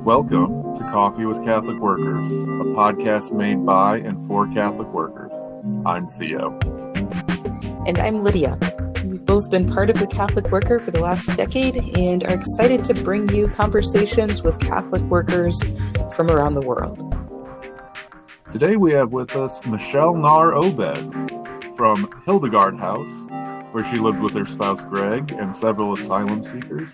Welcome to Coffee with Catholic Workers, a podcast made by and for Catholic workers. I'm Theo. And I'm Lydia. We've both been part of the Catholic Worker for the last decade and are excited to bring you conversations with Catholic workers from around the world. Today we have with us Michele Naar Obed from Hildegard House, where she lives with her spouse Greg and several asylum seekers.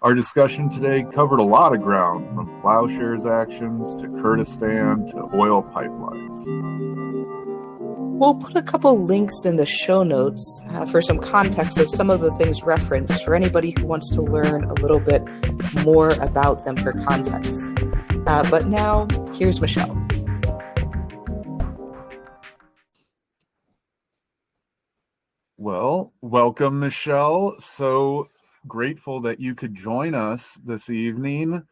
Our discussion today covered a lot of ground, from Plowshares actions to Kurdistan to oil pipelines. We'll put a couple links in the show notes for some context of some of the things referenced for anybody who wants to learn a little bit more about them for context. But now, here's Michele. Well, welcome, Michele. So grateful that you could join us this evening.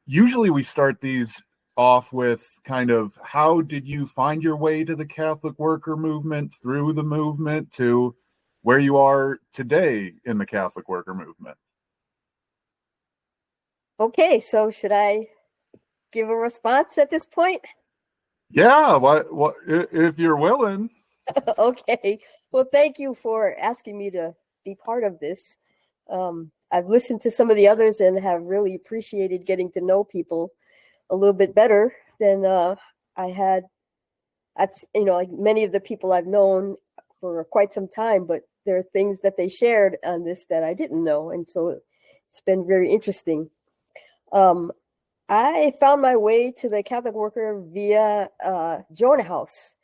Usually we start these off with kind of, how did you find your way to the Catholic worker movement, through the movement to where you are today in the Catholic worker movement? Okay, so should I give a response at this point? Yeah, what if you're willing? Okay, well, thank you for asking me to be part of this. I've listened to some of the others and have really appreciated getting to know people a little bit better than I had. Like many of the people I've known for quite some time, but there are things that they shared on this that I didn't know, and so it's been very interesting. I found my way to the Catholic Worker via Jonah House.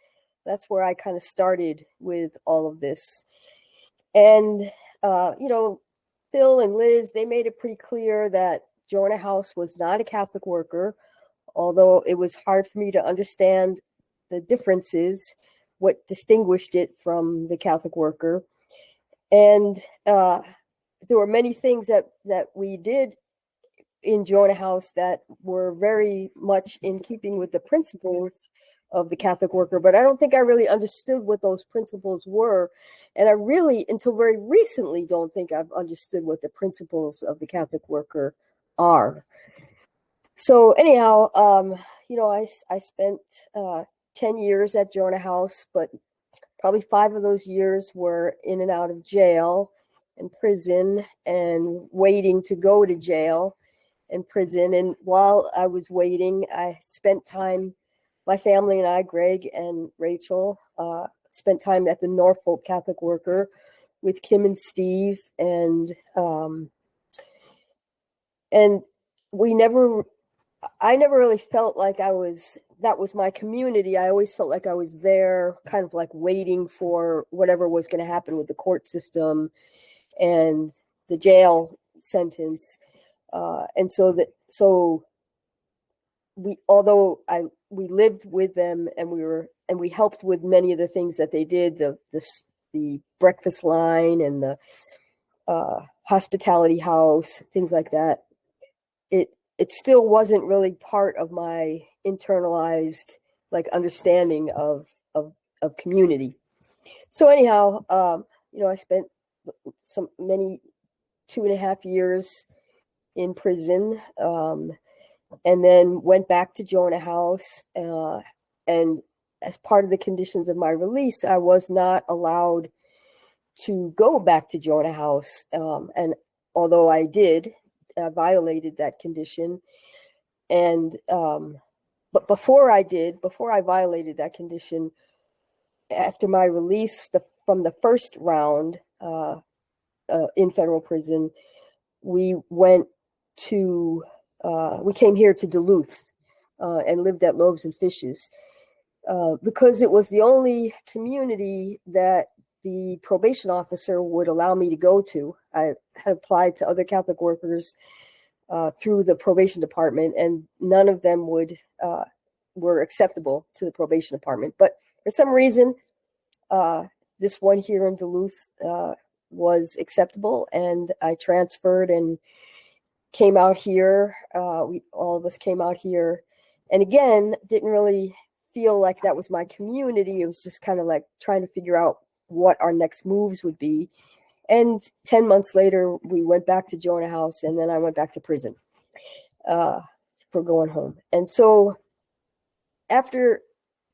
That's where I kind of started with all of this. And, Phil and Liz, they made it pretty clear that Jonah House was not a Catholic worker, although it was hard for me to understand the differences, what distinguished it from the Catholic worker. And there were many things that we did in Jonah House that were very much in keeping with the principles of the Catholic worker, but I don't think I really understood what those principles were. And I really, until very recently, don't think I've understood what the principles of the Catholic worker are. So anyhow, I spent 10 years at Jonah House, but probably 5 of those years were in and out of jail and prison and waiting to go to jail and prison. And while I was waiting, I spent time, my family and I, Greg and Rachel, spent time at the Norfolk Catholic Worker with Kim and Steve, and I never really felt like that was my community. I always felt like I was there, kind of like waiting for whatever was going to happen with the court system and the jail sentence. And so we lived with them, and we helped with many of the things that they did, the breakfast line and the hospitality house, things like that. It still wasn't really part of my internalized understanding of community. So anyhow, I spent many 2.5 years in prison, and then went back to Jonah House. And as part of the conditions of my release, I was not allowed to go back to Jonah House. And although I did, I violated that condition. And but before I violated that condition, after my release from the first round in federal prison, we came here to Duluth and lived at Loaves and Fishes because it was the only community that the probation officer would allow me to go to. I had applied to other Catholic workers through the probation department, and none of them were acceptable to the probation department. But for some reason, this one here in Duluth was acceptable, and I transferred and came out here. All of us came out here, and again, didn't really feel like that was my community. It was just kind of like trying to figure out what our next moves would be. And 10 months later, we went back to Jonah House, and then I went back to prison. for going home. And so after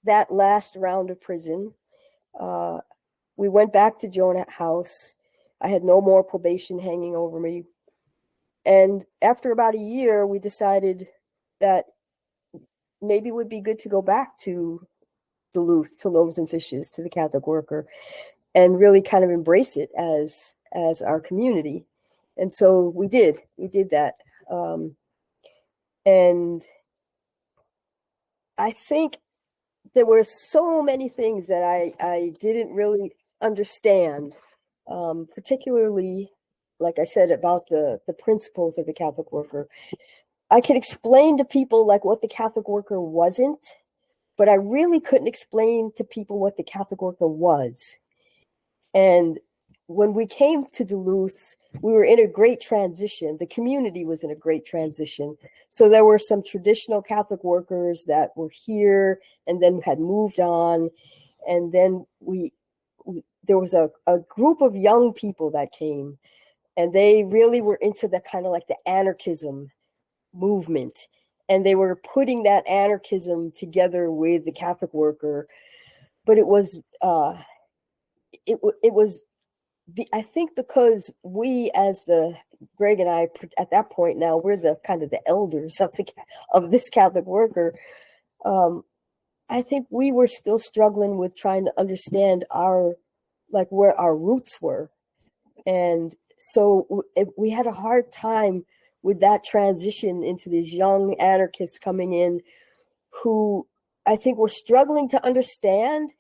that last round of prison, we went back to Jonah House. I had no more probation hanging over me. And after about a year, we decided that maybe it would be good to go back to Duluth, to Loaves and Fishes, to the Catholic Worker, and really kind of embrace it as our community. And so we did that. And I think there were so many things that I didn't really understand, particularly, like I said, about the principles of the Catholic Worker. I could explain to people like what the Catholic Worker wasn't, but I really couldn't explain to people what the Catholic Worker was. And when we came to Duluth, we were in a great transition. The community was in a great transition. So there were some traditional Catholic workers that were here and then had moved on. And then there was a group of young people that came, and they really were into the kind of like the anarchism movement. And they were putting that anarchism together with the Catholic Worker. But it was, I think because we, as Greg and I, at that point now, we're the kind of the elders of this Catholic Worker. I think we were still struggling with trying to understand where our roots were. And so we had a hard time with that transition into these young anarchists coming in who I think were struggling to understand,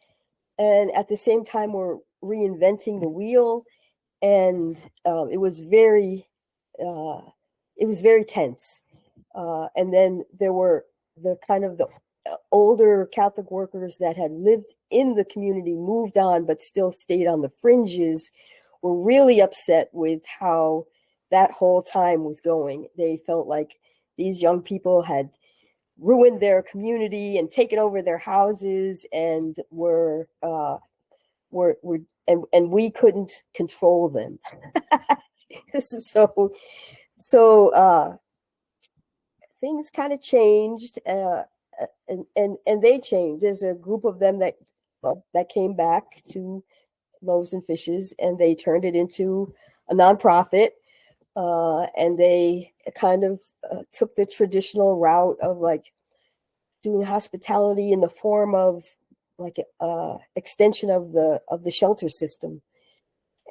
and at the same time were reinventing the wheel. And it was very tense. And then there were the older Catholic workers that had lived in the community, moved on, but still stayed on the fringes, were really upset with how that whole time was going. They felt like these young people had ruined their community and taken over their houses, and and we couldn't control them. So things kind of changed, and they changed. There's a group of them that came back to Loaves and Fishes, and they turned it into a nonprofit, and they kind of took the traditional route of like doing hospitality in the form of like extension of the shelter system.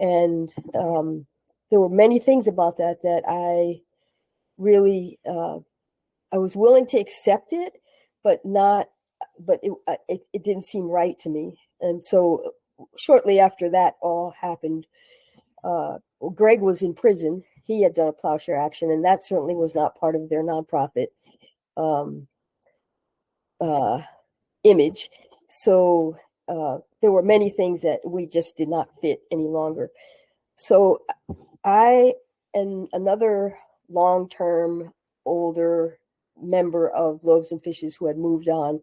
And there were many things about that I really I was willing to accept it, but it didn't seem right to me. And so shortly after that all happened, Greg was in prison. He had done a plowshare action, and that certainly was not part of their nonprofit image. So there were many things that we just did not fit any longer. So I and another long-term older member of Loaves and Fishes who had moved on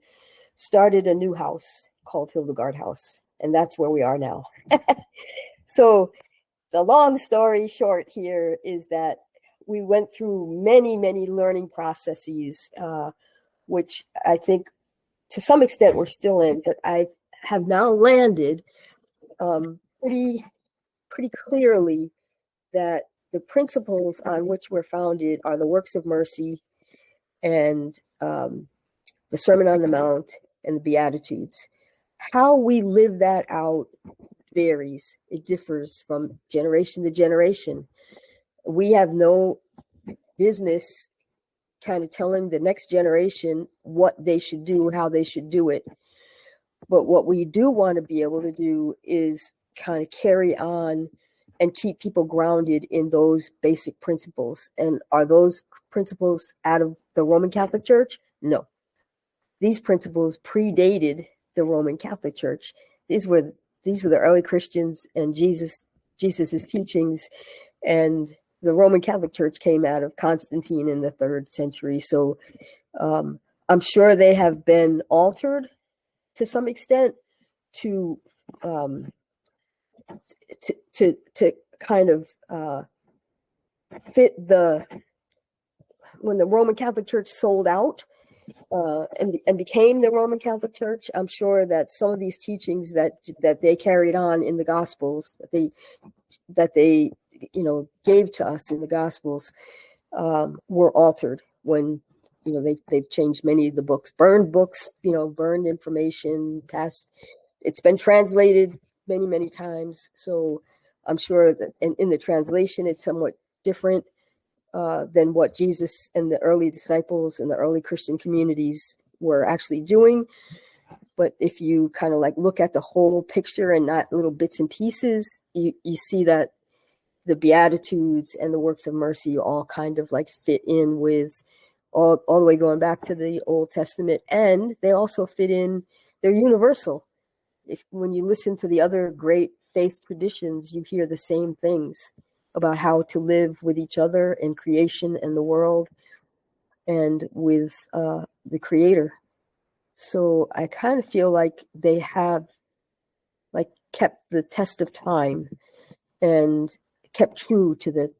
started a new house called Hildegard House, and that's where we are now. So the long story short here is that we went through many learning processes, which I think to some extent we're still in, but I have now landed pretty clearly that the principles on which we're founded are the works of mercy and the Sermon on the Mount and the Beatitudes. How we live that out varies. It differs from generation to generation. We have no business kind of telling the next generation what they should do, how they should do it. But what we do want to be able to do is kind of carry on and keep people grounded in those basic principles. And are those principles out of the Roman Catholic Church? No. These principles predated the Roman Catholic Church. These were the early Christians and Jesus's teachings, and the Roman Catholic Church came out of Constantine in the 3rd century. So I'm sure they have been altered to some extent to kind of fit the when the Roman Catholic Church sold out and became the Roman Catholic Church, I'm sure that some of these teachings that they carried on in the Gospels, that they gave to us in the Gospels, were altered when they've changed many of the books, burned information, passed. It's been translated many times, so I'm sure that in the translation it's somewhat different than what Jesus and the early disciples and the early Christian communities were actually doing. But if you kind of like look at the whole picture and not little bits and pieces, you see that the Beatitudes and the works of mercy all kind of like fit in with all the way going back to the Old Testament, and they also fit in. They're universal. When you listen to the other great faith traditions, you hear the same things about how to live with each other in creation and the world and with the Creator. So I kind of feel like they have like kept the test of time and kept true to the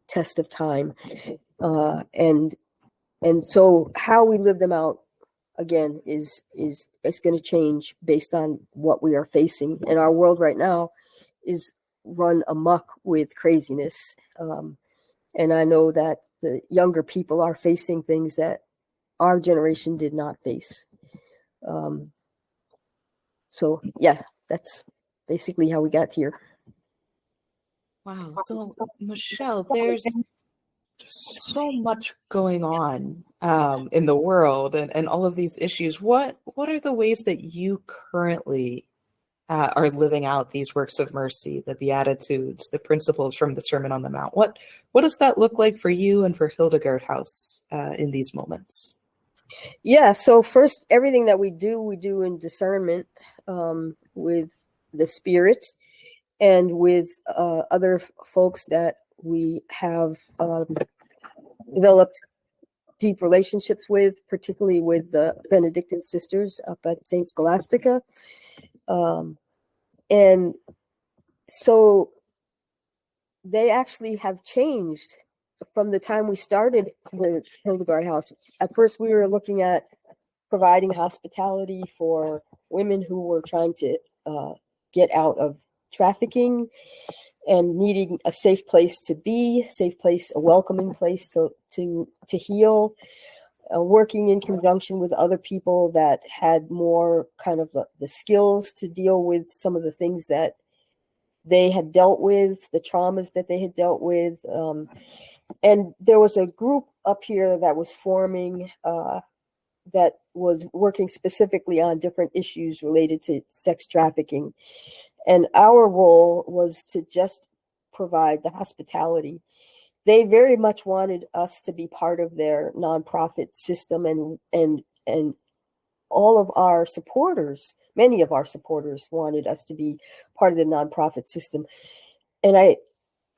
test of time. And so how we live them out, again, is going to change based on what we are facing. And our world right now is run amok with craziness. And I know that the younger people are facing things that our generation did not face. So yeah, that's basically how we got here. Wow. So Michele, there's so much going on in the world and all of these issues. What are the ways that you currently are living out these works of mercy, the Beatitudes, the principles from the Sermon on the Mount? What does that look like for you and for Hildegard House in these moments? Yeah, so first, everything that we do in discernment with the Spirit and with other folks that we have developed deep relationships with, particularly with the Benedictine sisters up at St. Scholastica. And so they actually have changed from the time we started the Hildegard House. At first, we were looking at providing hospitality for women who were trying to get out of trafficking and needing a safe place to be, a welcoming place to heal, working in conjunction with other people that had more kind of the skills to deal with some of the things that they had dealt with, the traumas that they had dealt with. And there was a group up here that was forming that was working specifically on different issues related to sex trafficking. And our role was to just provide the hospitality. They very much wanted us to be part of their nonprofit system, and all of our supporters, many of our supporters, wanted us to be part of the nonprofit system. And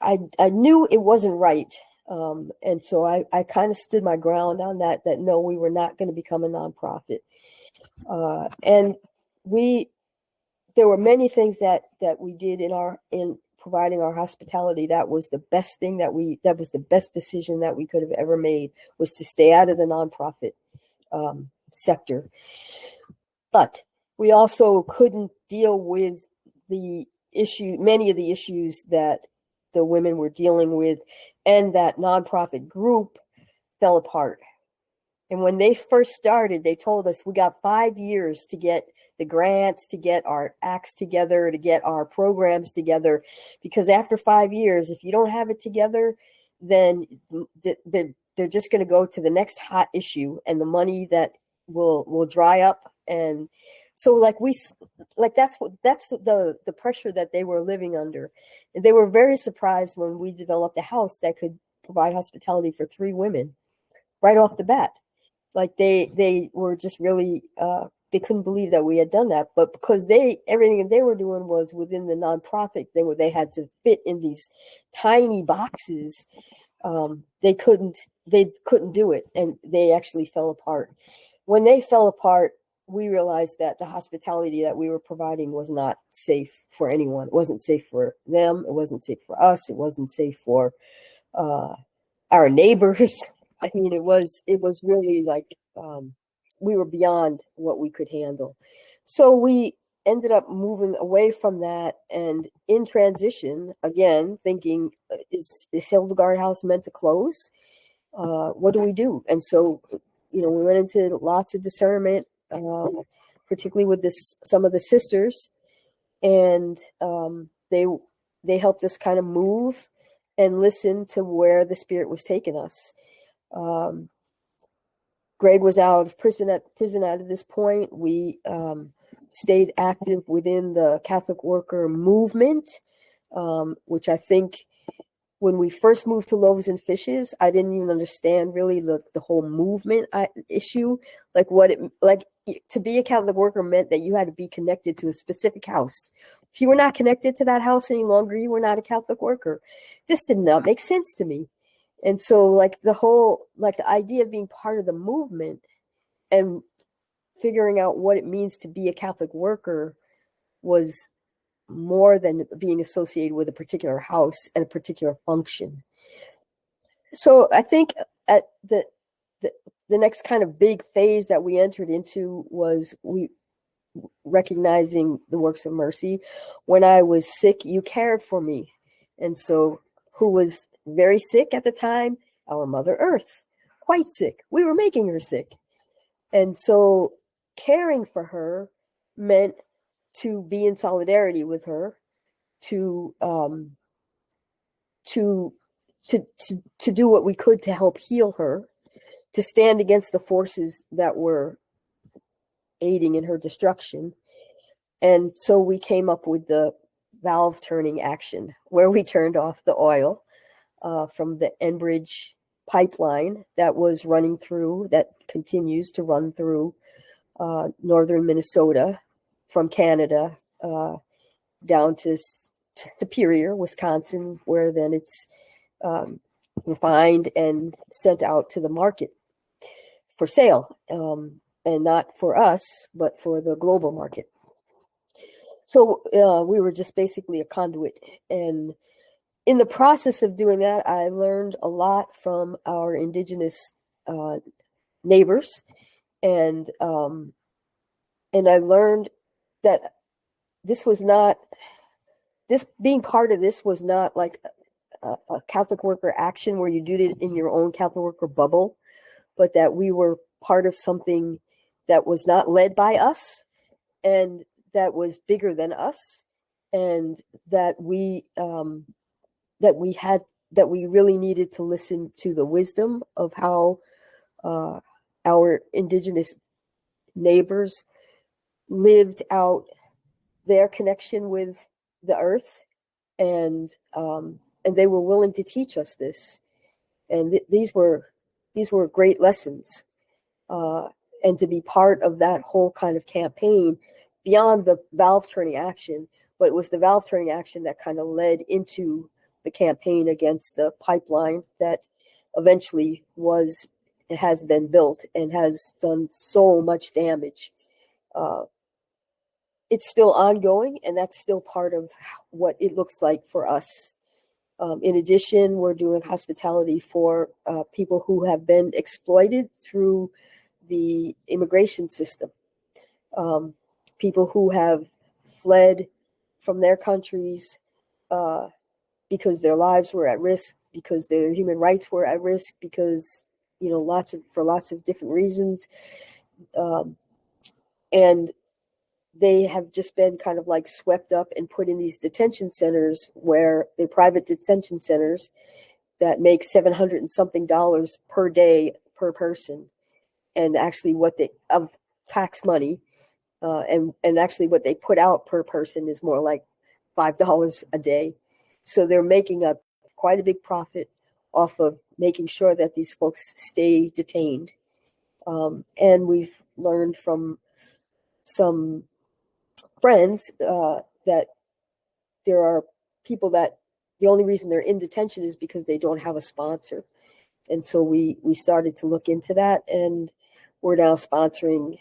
I knew it wasn't right. And so I kind of stood my ground on that no, we were not going to become a nonprofit. And there were many things that we did in providing our hospitality. That was the best thing that was the best decision that we could have ever made, was to stay out of the nonprofit sector. But we also couldn't deal with many of the issues that the women were dealing with, and that nonprofit group fell apart. And when they first started, they told us we got 5 years to get the grants, to get our acts together, to get our programs together, because after 5 years, if you don't have it together, then they're just going to go to the next hot issue, and the money that will dry up. And so that's the pressure that they were living under. And they were very surprised when we developed a house that could provide hospitality for 3 women right off the bat. Like they were just really they couldn't believe that we had done that. But because everything that they were doing was within the nonprofit, they had to fit in these tiny boxes. They couldn't do it, and they actually fell apart. When they fell apart, we realized that the hospitality that we were providing was not safe for anyone. It wasn't safe for them. It wasn't safe for us. It wasn't safe for our neighbors. I mean, it was really like we were beyond what we could handle. So we ended up moving away from that, and in transition again, thinking, is this Hildegard house meant to close? What do we do? And so, we went into lots of discernment, particularly with some of the sisters, and they helped us kind of move and listen to where the Spirit was taking us. Greg was out of prison at this point. We stayed active within the Catholic worker movement, which I think when we first moved to Loaves and Fishes, I didn't even understand really the whole movement issue, like to be a Catholic worker meant that you had to be connected to a specific house. If you were not connected to that house any longer, you were not a Catholic worker. This did not make sense to me. And so the idea of being part of the movement and figuring out what it means to be a Catholic worker was more than being associated with a particular house and a particular function. So I think at the next kind of big phase that we entered into was we recognizing the works of mercy. When I was sick, you cared for me. And so who was very sick at the time? Our Mother Earth, quite sick. We were making her sick. And so caring for her meant to be in solidarity with her, to do what we could to help heal her, to stand against the forces that were aiding in her destruction. And so we came up with the valve turning action, where we turned off the oil from the Enbridge pipeline that was running through, that continues to run through northern Minnesota from Canada down to Superior, Wisconsin, where then it's refined and sent out to the market for sale, and not for us, but for the global market. So we were just basically a conduit. And in the process of doing that, I learned a lot from our indigenous neighbors, and I learned that being part of this was not like a Catholic worker action where you did it in your own Catholic worker bubble, but that we were part of something that was not led by us and that was bigger than us, and that we really needed to listen to the wisdom of how our indigenous neighbors lived out their connection with the earth, and they were willing to teach us this, and these were great lessons, and to be part of that whole kind of campaign beyond the valve turning action. But it was the valve turning action that kind of led into the campaign against the pipeline that eventually has been built and has done so much damage. It's still ongoing, and that's still part of what it looks like for us. In addition, we're doing hospitality for people who have been exploited through the immigration system, people who have fled from their countries because their lives were at risk, because their human rights were at risk, because for lots of different reasons, and they have just been kind of like swept up and put in these detention centers, where they're private detention centers that make $700 and something per day per person, and actually of tax money, and actually what they put out per person is more like $5 a day. So they're making quite a big profit off of making sure that these folks stay detained. And we've learned from some friends that there are people that the only reason they're in detention is because they don't have a sponsor. And so we started to look into that, and we're now sponsoring.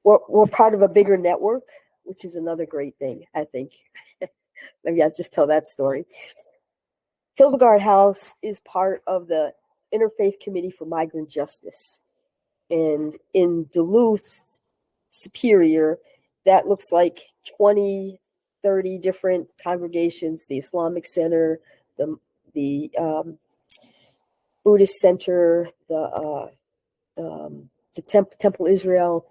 We're part of a bigger network, which is another great thing, I think. Maybe I'll just tell that story. Hildegard House is part of the Interfaith Committee for Migrant Justice. And in Duluth, Superior, that looks like 20, 30 different congregations, the Islamic Center, the Buddhist Center, the Temple Israel,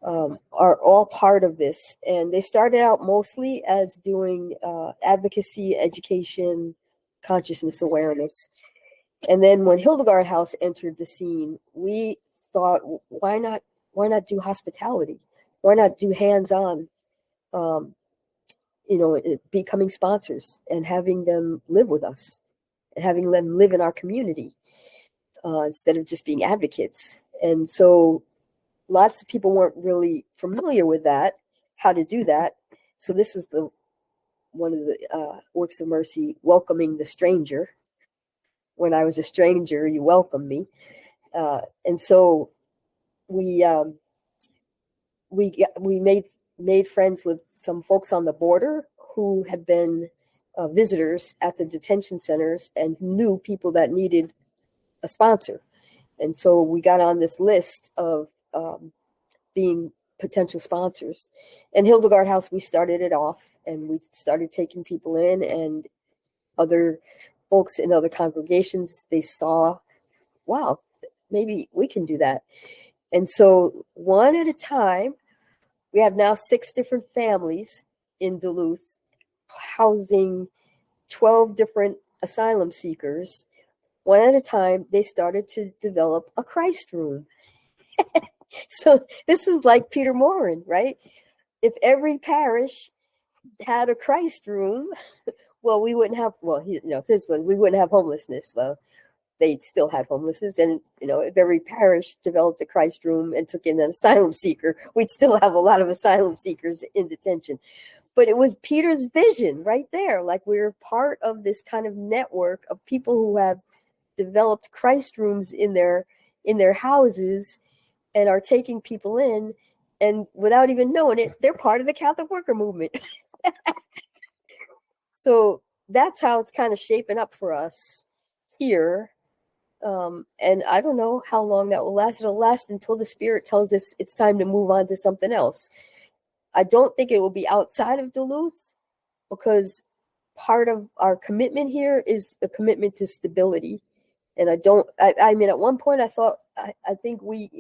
are all part of this. And they started out mostly as doing advocacy, education, consciousness awareness. And then when Hildegard House entered the scene, we thought, why not do hospitality? Why not do hands-on, becoming sponsors and having them live with us and having them live in our community instead of just being advocates. And so lots of people weren't really familiar with that, how to do that. So this is one of the works of mercy, welcoming the stranger. When I was a stranger, you welcomed me. And so we made friends with some folks on the border who had been visitors at the detention centers and knew people that needed a sponsor. And so we got on this list of being potential sponsors. And Hildegard House, we started it off and we started taking people in, and other folks in other congregations, they saw, wow, maybe we can do that. And so one at a time, we have now 6 different families in Duluth housing 12 different asylum seekers. One at a time, they started to develop a Christ room. So this is like Peter Morin, right? If every parish had a Christ room, well, we wouldn't have, we wouldn't have homelessness. Well, they still had homelessness. And, if every parish developed a Christ room and took in an asylum seeker, we'd still have a lot of asylum seekers in detention. But it was Peter's vision right there. Like, we're part of this kind of network of people who have developed Christ rooms in their houses and are taking people in. And without even knowing it, they're part of the Catholic worker movement. So that's how it's kind of shaping up for us here. And I don't know how long that will last. It'll last until the Spirit tells us it's time to move on to something else. I don't think it will be outside of Duluth, because part of our commitment here is a commitment to stability. And I mean, at one point I thought, I think we,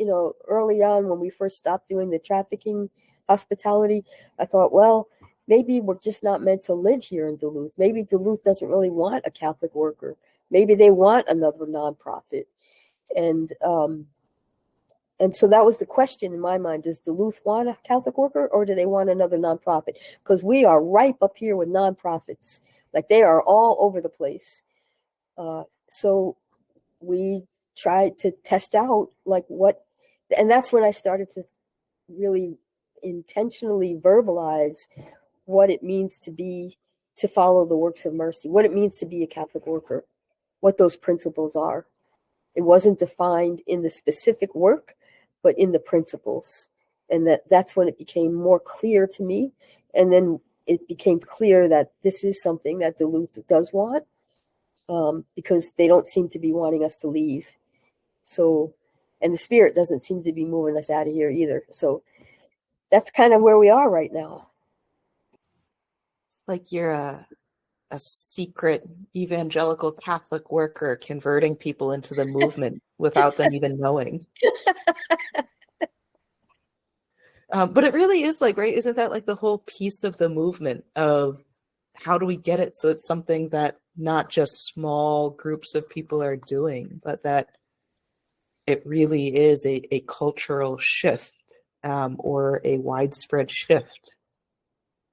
early on when we first stopped doing the trafficking hospitality, I thought, well, maybe we're just not meant to live here in Duluth. Maybe Duluth doesn't really want a Catholic worker. Maybe they want another nonprofit. And so that was the question in my mind. Does Duluth want a Catholic worker, or do they want another nonprofit? Because we are ripe up here with nonprofits. Like, they are all over the place. So we tried to test out and that's when I started to really intentionally verbalize what it means to follow the works of mercy, what it means to be a Catholic worker, what those principles are. It wasn't defined in the specific work, but in the principles. And that's when it became more clear to me. And then it became clear that this is something that Duluth does want, because they don't seem to be wanting us to leave. So, and the Spirit doesn't seem to be moving us out of here either. So that's kind of where we are right now. It's like you're a secret evangelical Catholic worker converting people into the movement without them even knowing. But it really is like, right? Isn't that like the whole piece of the movement of how do we get it so it's something that not just small groups of people are doing, but that it really is a cultural shift, or a widespread shift,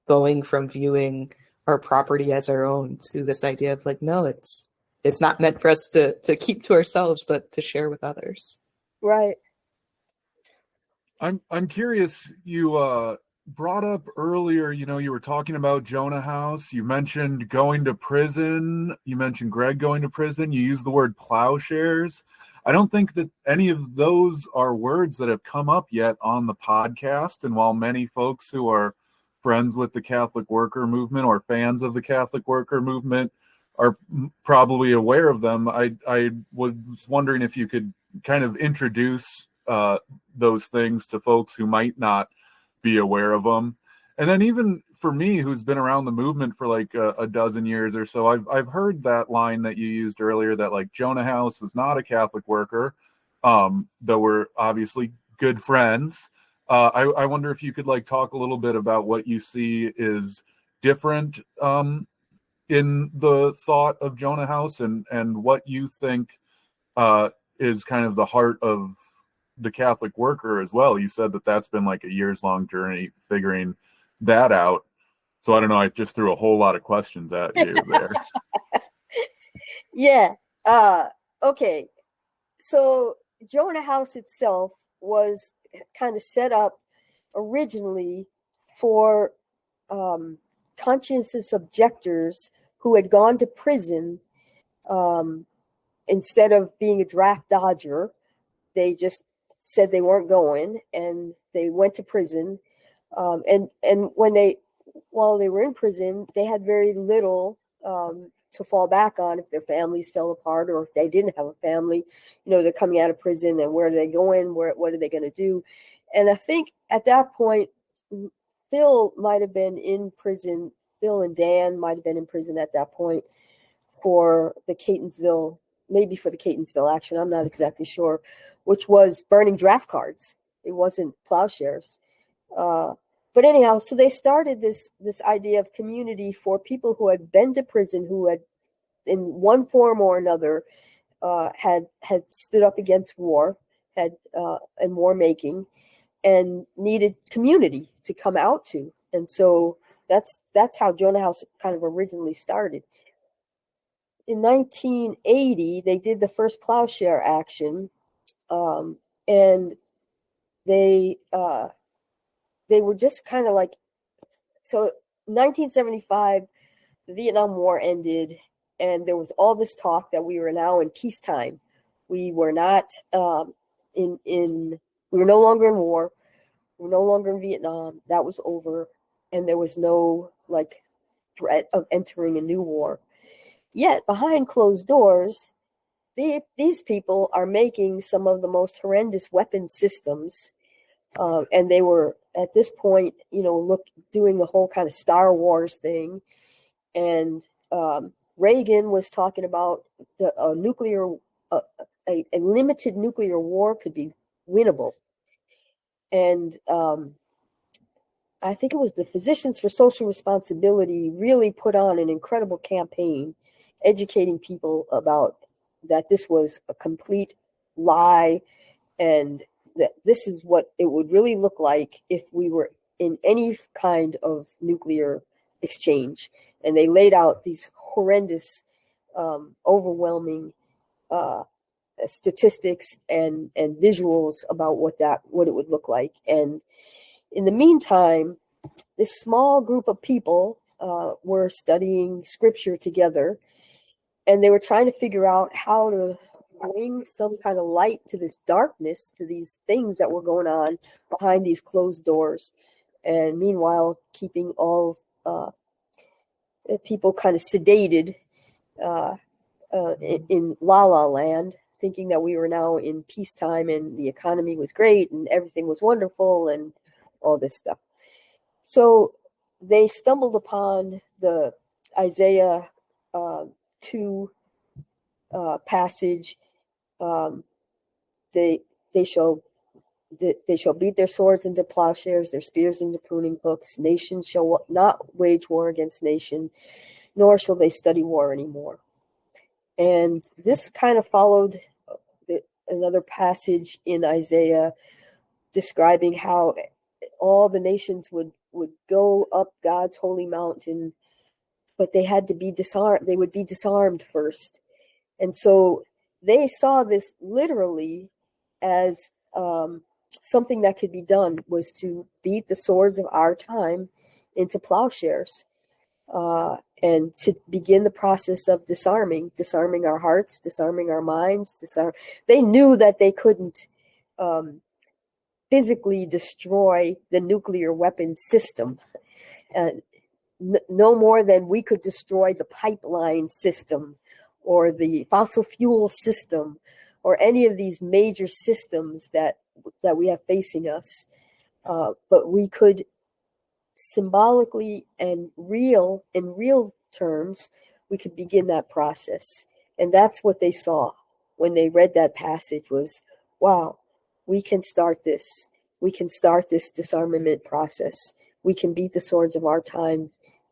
going from viewing our property as our own to this idea of like, no, it's not meant for us to keep to ourselves, but to share with others. Right. I'm curious, you brought up earlier, you were talking about Jonah House. You mentioned going to prison. You mentioned Greg going to prison. You used the word plowshares. I don't think that any of those are words that have come up yet on the podcast. And while many folks who are friends with the Catholic worker movement or fans of the Catholic worker movement are probably aware of them. I was wondering if you could kind of introduce those things to folks who might not be aware of them. And then even for me, who's been around the movement for like a dozen years or so, I've heard that line that you used earlier, that like Jonah House was not a Catholic worker, though we're obviously good friends. I wonder if you could like talk a little bit about what you see is different in the thought of Jonah House, and what you think is kind of the heart of the Catholic worker as well. You said that that's been like a years-long journey figuring that out. So I don't know, I just threw a whole lot of questions at you there. Yeah. Okay. So Jonah House itself was kind of set up originally for conscientious objectors who had gone to prison. Instead of being a draft dodger, they just said they weren't going, and they went to prison. And while they were in prison, they had very little to fall back on if their families fell apart, or if they didn't have a family. They're coming out of prison, and where are they going? What are they going to do? And I think at that point, Phil might have been in prison. Phil and Dan might have been in prison at that point for the Catonsville action. I'm not exactly sure, which was burning draft cards. It wasn't Plowshares. But anyhow, so they started this idea of community for people who had been to prison, who had, in one form or another, had stood up against war, and war making, and needed community to come out to. And so that's how Jonah House kind of originally started. In 1980, they did the first Plowshare action, and they were just kind of like, so 1975, the Vietnam War ended, and there was all this talk that we were now in peacetime. We were not we were no longer in war. We were no longer in Vietnam. That was over, and there was no like threat of entering a new war. Yet behind closed doors, these people are making some of the most horrendous weapon systems. And they were at this point, doing the whole kind of Star Wars thing. And Reagan was talking about a limited nuclear war could be winnable. And I think it was the Physicians for Social Responsibility really put on an incredible campaign, educating people about that this was a complete lie, and that this is what it would really look like if we were in any kind of nuclear exchange. And they laid out these horrendous, overwhelming statistics and visuals about what it would look like. And in the meantime, this small group of people were studying scripture together, and they were trying to figure out how to bring some kind of light to this darkness, to these things that were going on behind these closed doors. And meanwhile, keeping all people kind of sedated in La La Land, thinking that we were now in peacetime and the economy was great and everything was wonderful and all this stuff. So they stumbled upon the Isaiah 2 passage. They shall beat their swords into plowshares, their spears into pruning hooks. Nation shall not wage war against nation, nor shall they study war anymore. And this kind of followed another passage in Isaiah describing how all the nations would go up God's holy mountain, but they had to be disarmed. They would be disarmed first. And so they saw this literally as something that could be done, was to beat the swords of our time into plowshares, and to begin the process of disarming our hearts, disarming our minds. They knew that they couldn't physically destroy the nuclear weapon system. no more than we could destroy the pipeline system or the fossil fuel system or any of these major systems that we have facing us. But we could symbolically and in real terms, we could begin that process. And that's what they saw when they read that passage was, wow, we can start this. We can start this disarmament process. We can beat the swords of our time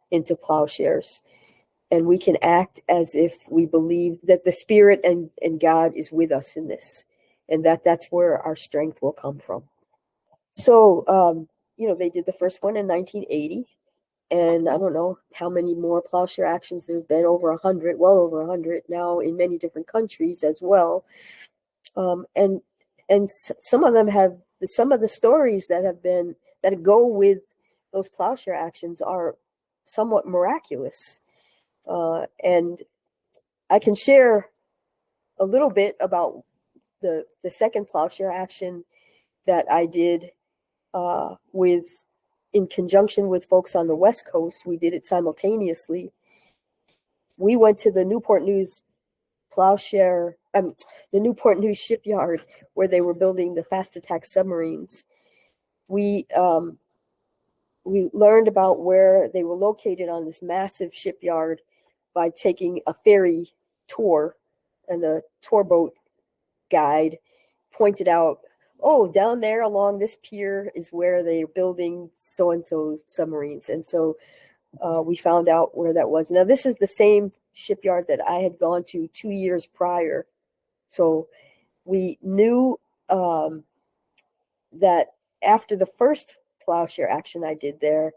into plowshares. And we can act as if we believe that the Spirit and God is with us in this. And that's where our strength will come from. So, they did the first one in 1980. And I don't know how many more plowshare actions there have been, well over 100 now in many different countries as well. And some of them some of the stories that go with those plowshare actions are somewhat miraculous. And I can share a little bit about the second plowshare action that I did in conjunction with folks on the West Coast. We did it simultaneously. We went to the Newport News shipyard where they were building the fast attack submarines. We learned about where they were located on this massive shipyard by taking a ferry tour, and the tour boat guide pointed out, oh, down there along this pier is where they're building so-and-so submarines. And so we found out where that was. Now, this is the same shipyard that I had gone to 2 years prior. So we knew that after the first plowshare action I did there,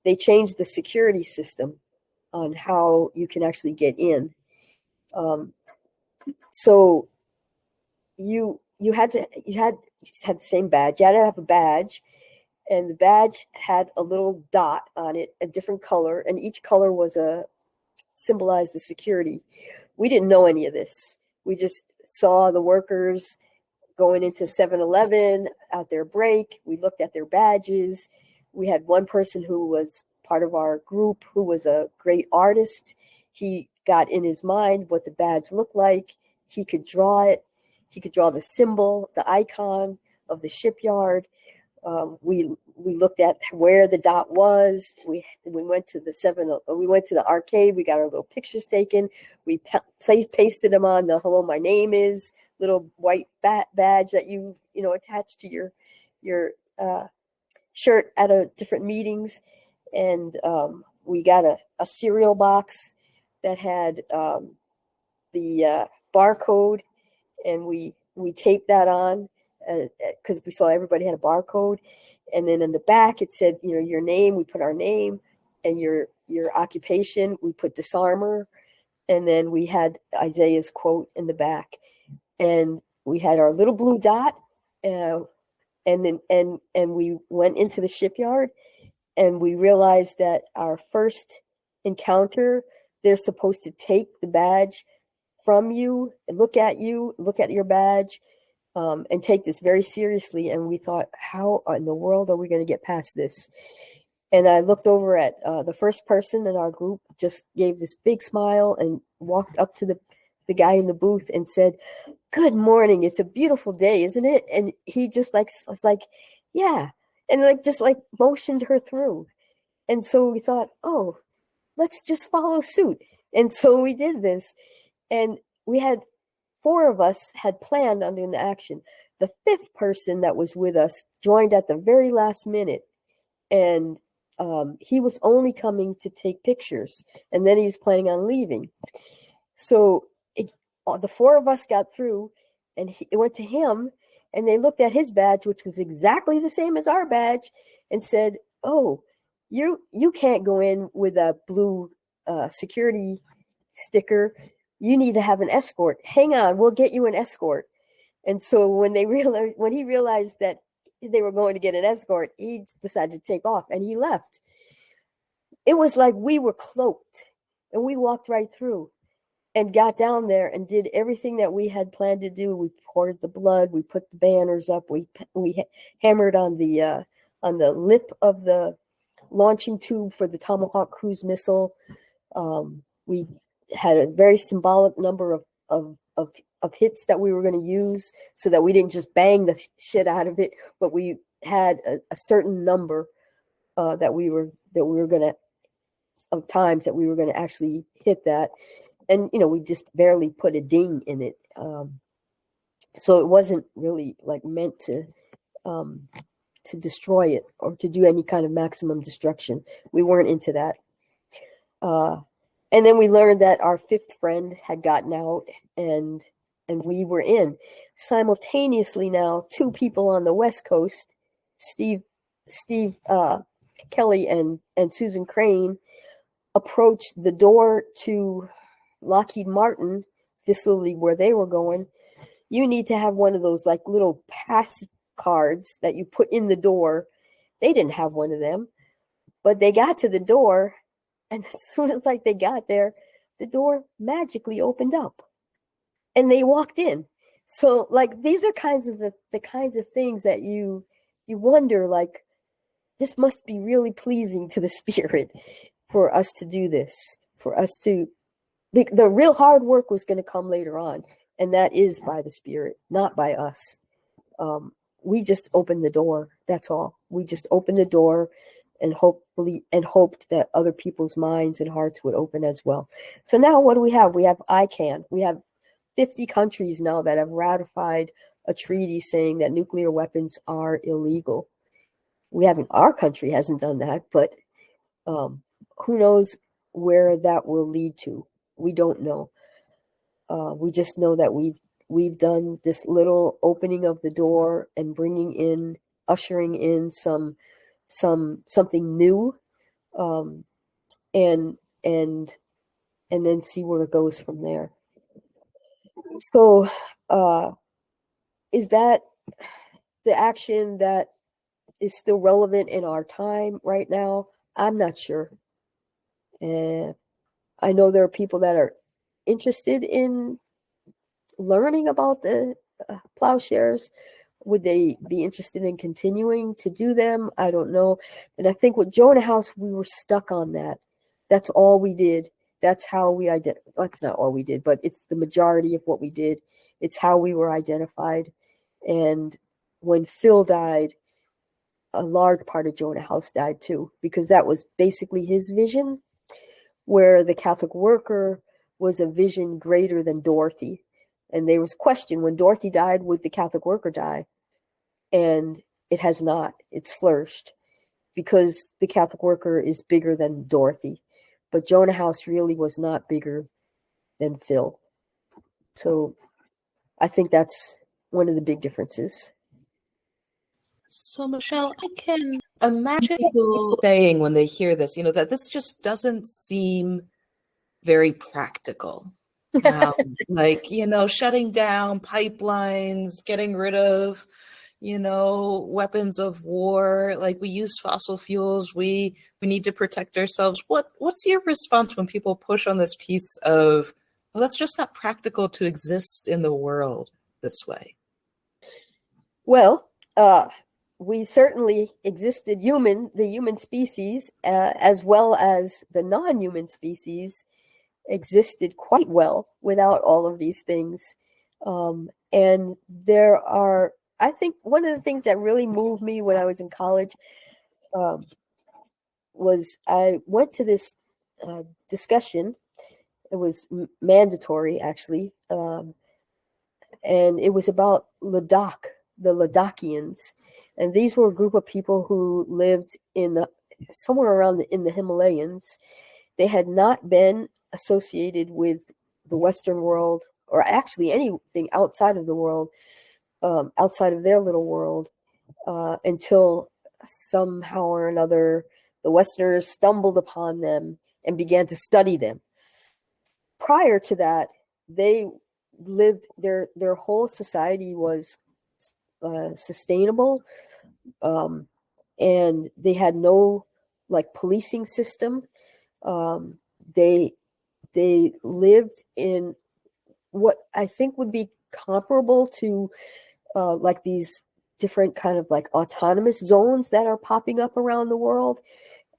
they changed the security system on how you can actually get in. So you had the same badge. You had to have a badge, and the badge had a little dot on it, a different color, and each color was symbolized the security. We didn't know any of this. We just saw the workers going into 7-Eleven at their break. We looked at their badges. We had one person who was part of our group who was a great artist. He got in his mind what the badge looked like. He could draw it. He could draw the symbol, the icon of the shipyard. We looked at where the dot was. We went to the arcade. We got our little pictures taken. We pasted them on the "Hello, my name is" little white badge that you attach to your shirt at different meetings. And we got a cereal box that had the barcode, and we taped that on because we saw everybody had a barcode. And then in the back it said, your name. We put our name, and your occupation. We put disarmer, and then we had Isaiah's quote in the back, and we had our little blue dot. And we went into the shipyard, and we realized that our first encounter, they're supposed to take the badge from you and look at your badge, and take this very seriously. And we thought, how in the world are we going to get past this? And I looked over at the first person in our group, just gave this big smile and walked up to the guy in the booth and said, "Good morning. It's a beautiful day, isn't it?" And he just was like, "Yeah." And just motioned her through. And so we thought, oh, let's just follow suit. And so we did this. And we had 4 of us had planned on doing the action. The 5th person that was with us joined at the very last minute. And he was only coming to take pictures. And then he was planning on leaving. So the 4 of us got through, and it went to him. And they looked at his badge, which was exactly the same as our badge, and said, "Oh, you can't go in with a blue security sticker. You need to have an escort. Hang on, we'll get you an escort." And so when he realized that they were going to get an escort, he decided to take off, and he left. It was like we were cloaked, and we walked right through and got down there and did everything that we had planned to do. We poured the blood. We put the banners up. We hammered on the lip of the launching tube for the Tomahawk cruise missile. We had a very symbolic number of hits that we were going to use, so that we didn't just bang the shit out of it, but we had a certain number that we were going to, of times that we were going to actually hit that. And, we just barely put a ding in it. So it wasn't really like meant to destroy it or to do any kind of maximum destruction. We weren't into that. And then we learned that our fifth friend had gotten out, and we were in. Simultaneously now, two people on the West Coast, Steve Kelly and Susan Crane, approached the door to Lockheed Martin facility where they were going. You need to have one of those like little pass cards that you put in the door. They didn't have one of them, but they got to the door, and as soon as they got there, the door magically opened up and they walked in. So these are kinds of the kinds of things that you wonder, this must be really pleasing to the spirit for us to do this, for us to, the real hard work was going to come later on. And that is by the spirit, not by us. We just opened the door. That's all. We just opened the door and hoped that other people's minds and hearts would open as well. So now what do we have? We have ICAN. We have 50 countries now that have ratified a treaty saying that nuclear weapons are illegal. Our country hasn't done that, but who knows where that will lead to? We don't know. We just know that we've done this little opening of the door and ushering in something new, and then see where it goes from there. So, is that the action that is still relevant in our time right now? I'm not sure. And I know there are people that are interested in learning about the plowshares. Would they be interested in continuing to do them? I don't know. And I think with Jonah House, we were stuck on that. That's all we did. That's how we that's not all we did, but it's the majority of what we did. It's how we were identified. And when Phil died, a large part of Jonah House died too, because that was basically his vision, where the Catholic worker was a vision greater than Dorothy. And there was question, when Dorothy died, would the Catholic worker die? And it has not. It's flourished, because the Catholic worker is bigger than Dorothy. But Jonah House really was not bigger than Phil. So I think that's one of the big differences. So, Michele, I can imagine people saying when they hear this, that this just doesn't seem very practical. Shutting down pipelines, getting rid of, weapons of war. We use fossil fuels. We need to protect ourselves. What's your response when people push on this piece of, well, that's just not practical to exist in the world this way? Well, we certainly existed, the human species, as well as the non-human species, existed quite well without all of these things. And there are, I think one of the things that really moved me when I was in college was I went to this discussion. It was mandatory, actually. And it was about Ladakh, the Ladakians. And these were a group of people who lived somewhere around in the Himalayas. They had not been associated with the Western world, or actually anything outside of the world, outside of their little world, until somehow or another the Westerners stumbled upon them and began to study them. Prior to that, they lived, their whole society was sustainable, and they had no policing system. They lived in what I think would be comparable to these different kind of autonomous zones that are popping up around the world.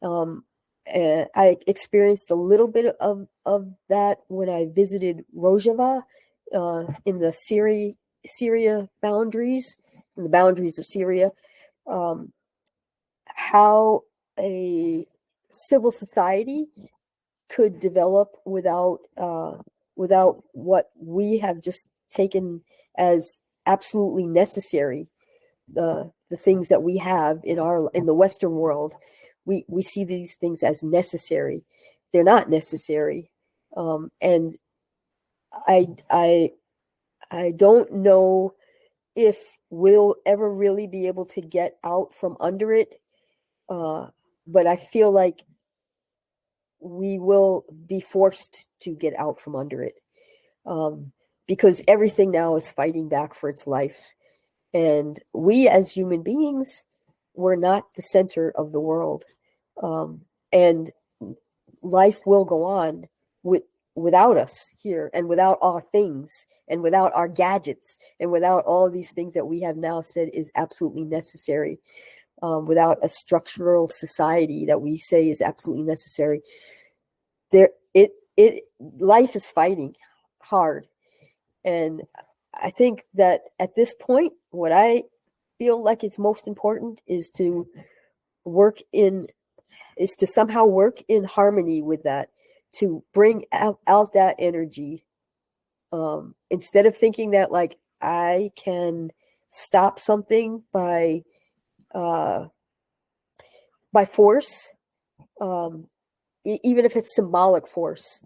And I experienced a little bit of that when I visited Rojava in the Syria boundaries, in the boundaries of Syria, how a civil society could develop without what we have just taken as absolutely necessary. The things that we have in the Western world, we see these things as necessary. They're not necessary, and I don't know if we'll ever really be able to get out from under it, but I feel like we will be forced to get out from under it, because everything now is fighting back for its life. And we as human beings, we're not the center of the world. And life will go on without us here, and without our things, and without our gadgets, and without all of these things that we have now said is absolutely necessary, without a structural society that we say is absolutely necessary. Life is fighting hard. And I think that at this point, what I feel like it's most important is to somehow work in harmony with that, to bring out that energy, instead of thinking that like I can stop something by force, even if it's symbolic force,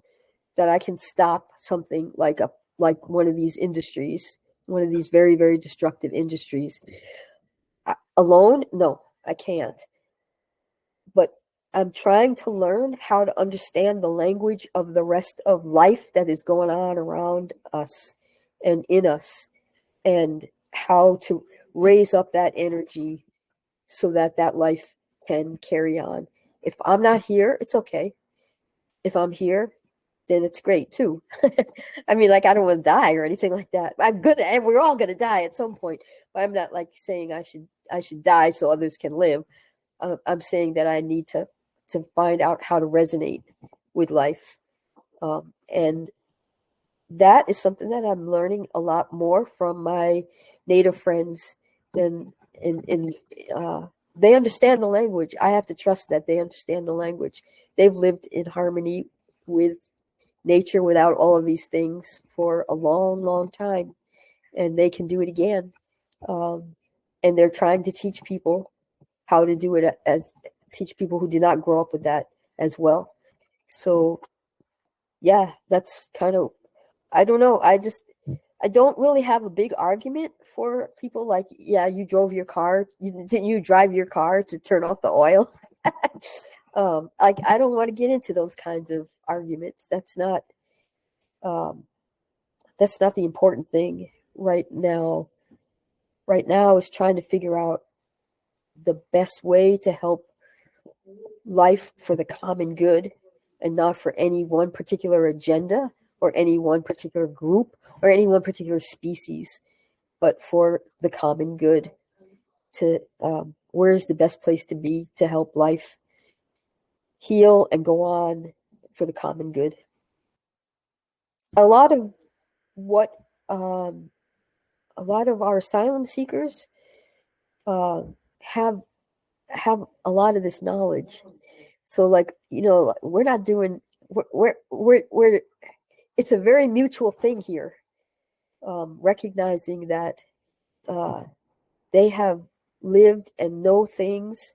that I can stop something like one of these industries, one of these very, very destructive industries. Alone, no, I can't. But I'm trying to learn how to understand the language of the rest of life that is going on around us and in us, and how to raise up that energy so that that life can carry on. If I'm not here, it's okay. If I'm here, then it's great too. I mean, like, I don't want to die or anything like that. I'm good, and we're all going to die at some point. But I'm not like saying I should die so others can live. I'm saying that I need to find out how to resonate with life, and that is something that I'm learning a lot more from my Native friends than in. They understand the language. I have to trust that they understand the language. They've lived in harmony with nature without all of these things for a long, long time, and they can do it again. And they're trying to teach people how to do it, teach people who did not grow up with that as well. So yeah, that's kind of, I don't know. I don't really have a big argument for people like, yeah, you drove your car. Didn't you drive your car to turn off the oil? Like, I don't want to get into those kinds of arguments. That's not the important thing right now. Right now is trying to figure out the best way to help life for the common good, and not for any one particular agenda or any one particular group or any one particular species, but for the common good. To where's the best place to be to help life heal and go on for the common good. A lot of what a lot of our asylum seekers have a lot of this knowledge. So, like, we're not doing, we're it's a very mutual thing here, recognizing that they have lived and know things.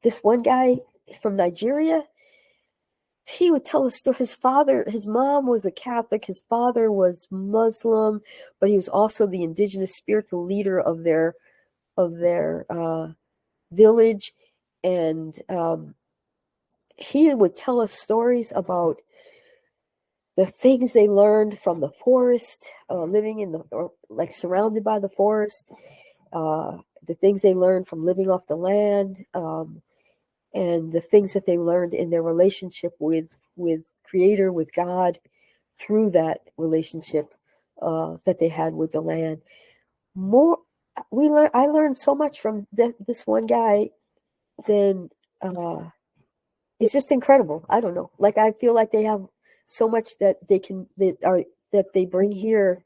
This one guy from Nigeria, he would tell us his mom was a Catholic, his father was Muslim, but he was also the indigenous spiritual leader of their village. And he would tell us stories about the things they learned from the forest, living like surrounded by the forest, the things they learned from living off the land, and the things that they learned in their relationship with Creator, with God, through that relationship that they had with the land. I learned so much from this one guy than it's just incredible. I don't know. Like, I feel like they have so much that they bring here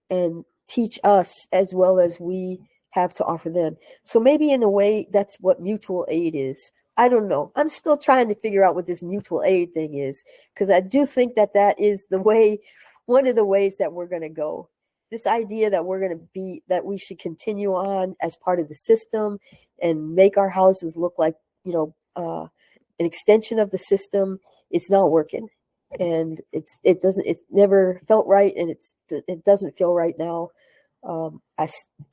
and teach us as well as we have to offer them. So maybe in a way that's what mutual aid is. I don't know. I'm still trying to figure out what this mutual aid thing is, because I do think that is the way, one of the ways that we're going to go. This idea that that we should continue on as part of the system and make our houses look like, an extension of the system, is not working. And it's never felt right, and it doesn't feel right now. I'm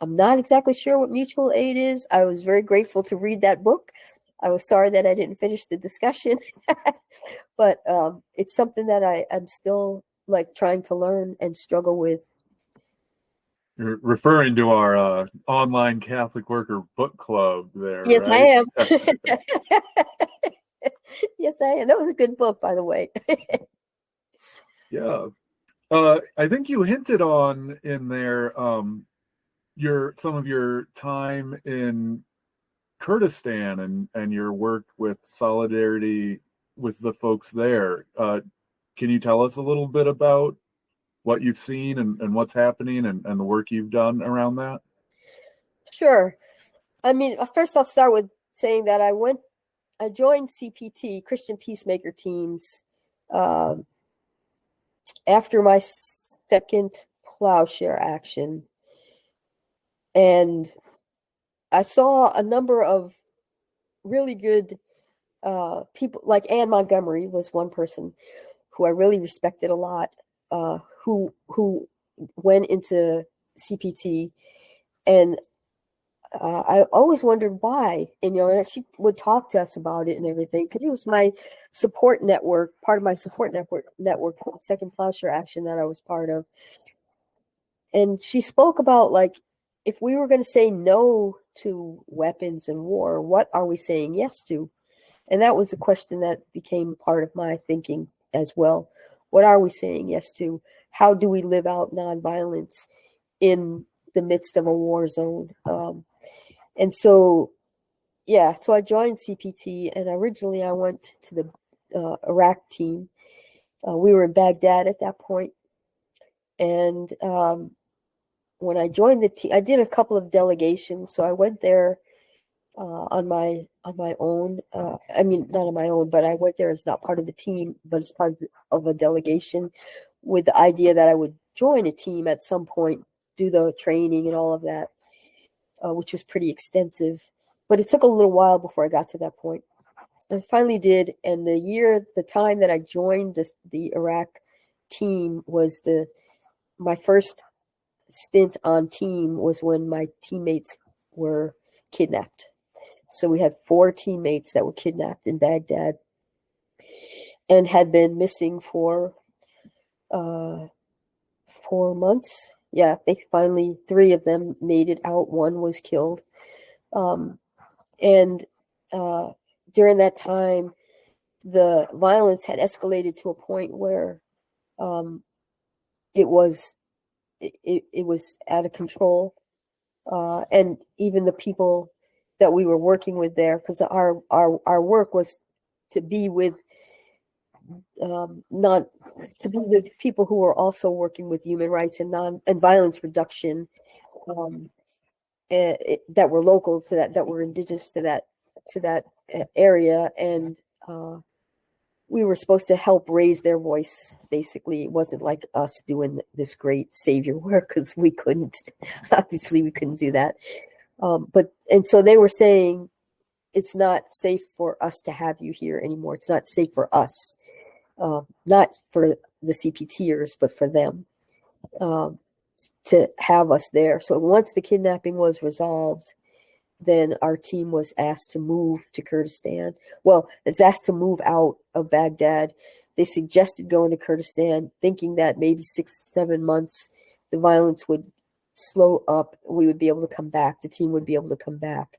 not exactly sure what mutual aid is. I was very grateful to read that book. I was sorry that I didn't finish the discussion, but it's something that I'm still like trying to learn and struggle with. You're referring to our online Catholic Worker book club there, Yes, right? I am. Yes, I am. That was a good book, by the way. Yeah. I think you hinted on in there some of your time in Kurdistan and your work with solidarity with the folks there. Can you tell us a little bit about what you've seen and what's happening and the work you've done around that? Sure. I mean, first I'll start with saying that I joined CPT, Christian Peacemaker Teams, after my second Plowshare action. And I saw a number of really good people, like Anne Montgomery was one person who I really respected a lot, who went into CPT, and I always wondered why. And she would talk to us about it and everything, because it was my support network, part of my support network for the second Plowshare action that I was part of. And she spoke about, like, if we were going to say no to weapons and war, what are we saying yes to? And that was a question that became part of my thinking as well. What are we saying yes to? How do we live out nonviolence in the midst of a war zone? And so, so I joined CPT, and originally I went to the Iraq team. We were in Baghdad at that point. And when I joined the team, I did a couple of delegations. So I went there on my own. I mean, not on my own, but I went there as not part of the team, but as part of a delegation, with the idea that I would join a team at some point, do the training and all of that, which was pretty extensive. But it took a little while before I got to that point. I finally did, and the time that I joined the Iraq team was my first stint on team was when my teammates were kidnapped. So we had 4 teammates that were kidnapped in Baghdad and had been missing for 4 months. Yeah, they finally, 3 of them made it out. 1 was killed. And during that time, the violence had escalated to a point where it was out of control. And even the people that we were working with there, because our work was to be with people who were also working with human rights and violence reduction, that were local to that were indigenous to that area, and we were supposed to help raise their voice. Basically, it wasn't like us doing this great savior work, because we couldn't. Obviously, we couldn't do that. And so they were saying, it's not safe for us to have you here anymore. It's not safe for us, not for the CPTers, but for them, to have us there. So once the kidnapping was resolved, then our team was asked to move to Kurdistan. Well, it's asked to move out of Baghdad. They suggested going to Kurdistan, thinking that maybe 6-7 months, the violence would slow up. We would be able to come back. The team would be able to come back.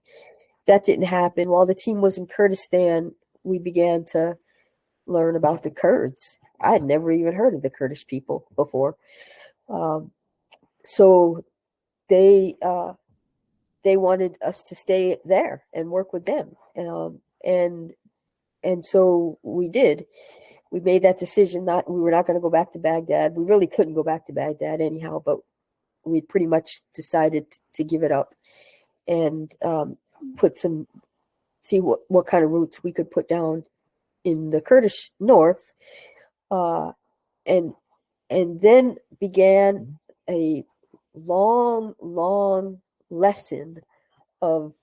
That didn't happen. While the team was in Kurdistan, we began to learn about the Kurds. I had never even heard of the Kurdish people before. So they wanted us to stay there and work with them. And And so we did. We made that decision. We were not going to go back to Baghdad. We really couldn't go back to Baghdad anyhow, but we pretty much decided to give it up and see what kind of roots we could put down in the Kurdish north, and then began a long lesson of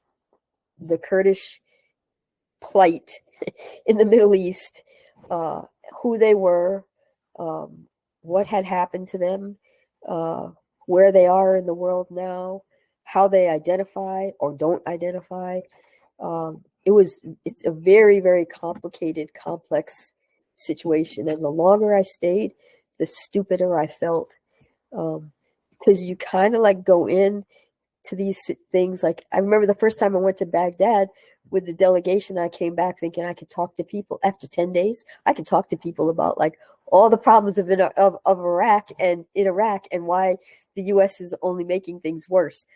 the Kurdish plight in the Middle East, who they were, what had happened to them, where they are in the world now, how they identify or don't identify. It's a very, very complicated, complex situation. And the longer I stayed, the stupider I felt. Because you kind of like go in to these things. Like, I remember the first time I went to Baghdad with the delegation, I came back thinking I could talk to people. After 10 days, I could talk to people about like all the problems of Iraq and in Iraq and why the U.S. is only making things worse.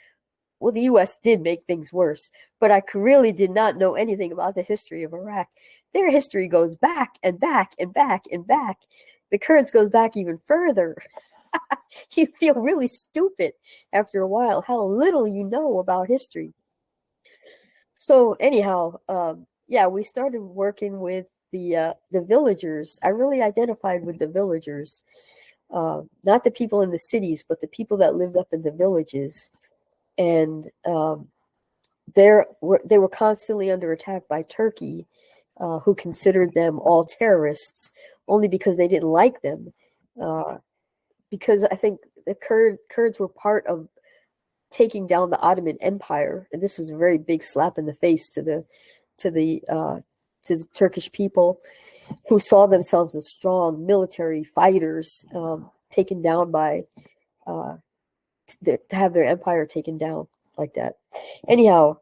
Well, the U.S. did make things worse, but I really did not know anything about the history of Iraq. Their history goes back and back and back and back. The Kurds goes back even further. You feel really stupid after a while how little you know about history. So anyhow, we started working with the villagers. I really identified with the villagers, not the people in the cities, but the people that lived up in the villages. And they were constantly under attack by Turkey, who considered them all terrorists, only because they didn't like them. Because I think the Kurds were part of taking down the Ottoman Empire, and this was a very big slap in the face to the Turkish people, who saw themselves as strong military fighters, taken down by to have their empire taken down like that. Anyhow,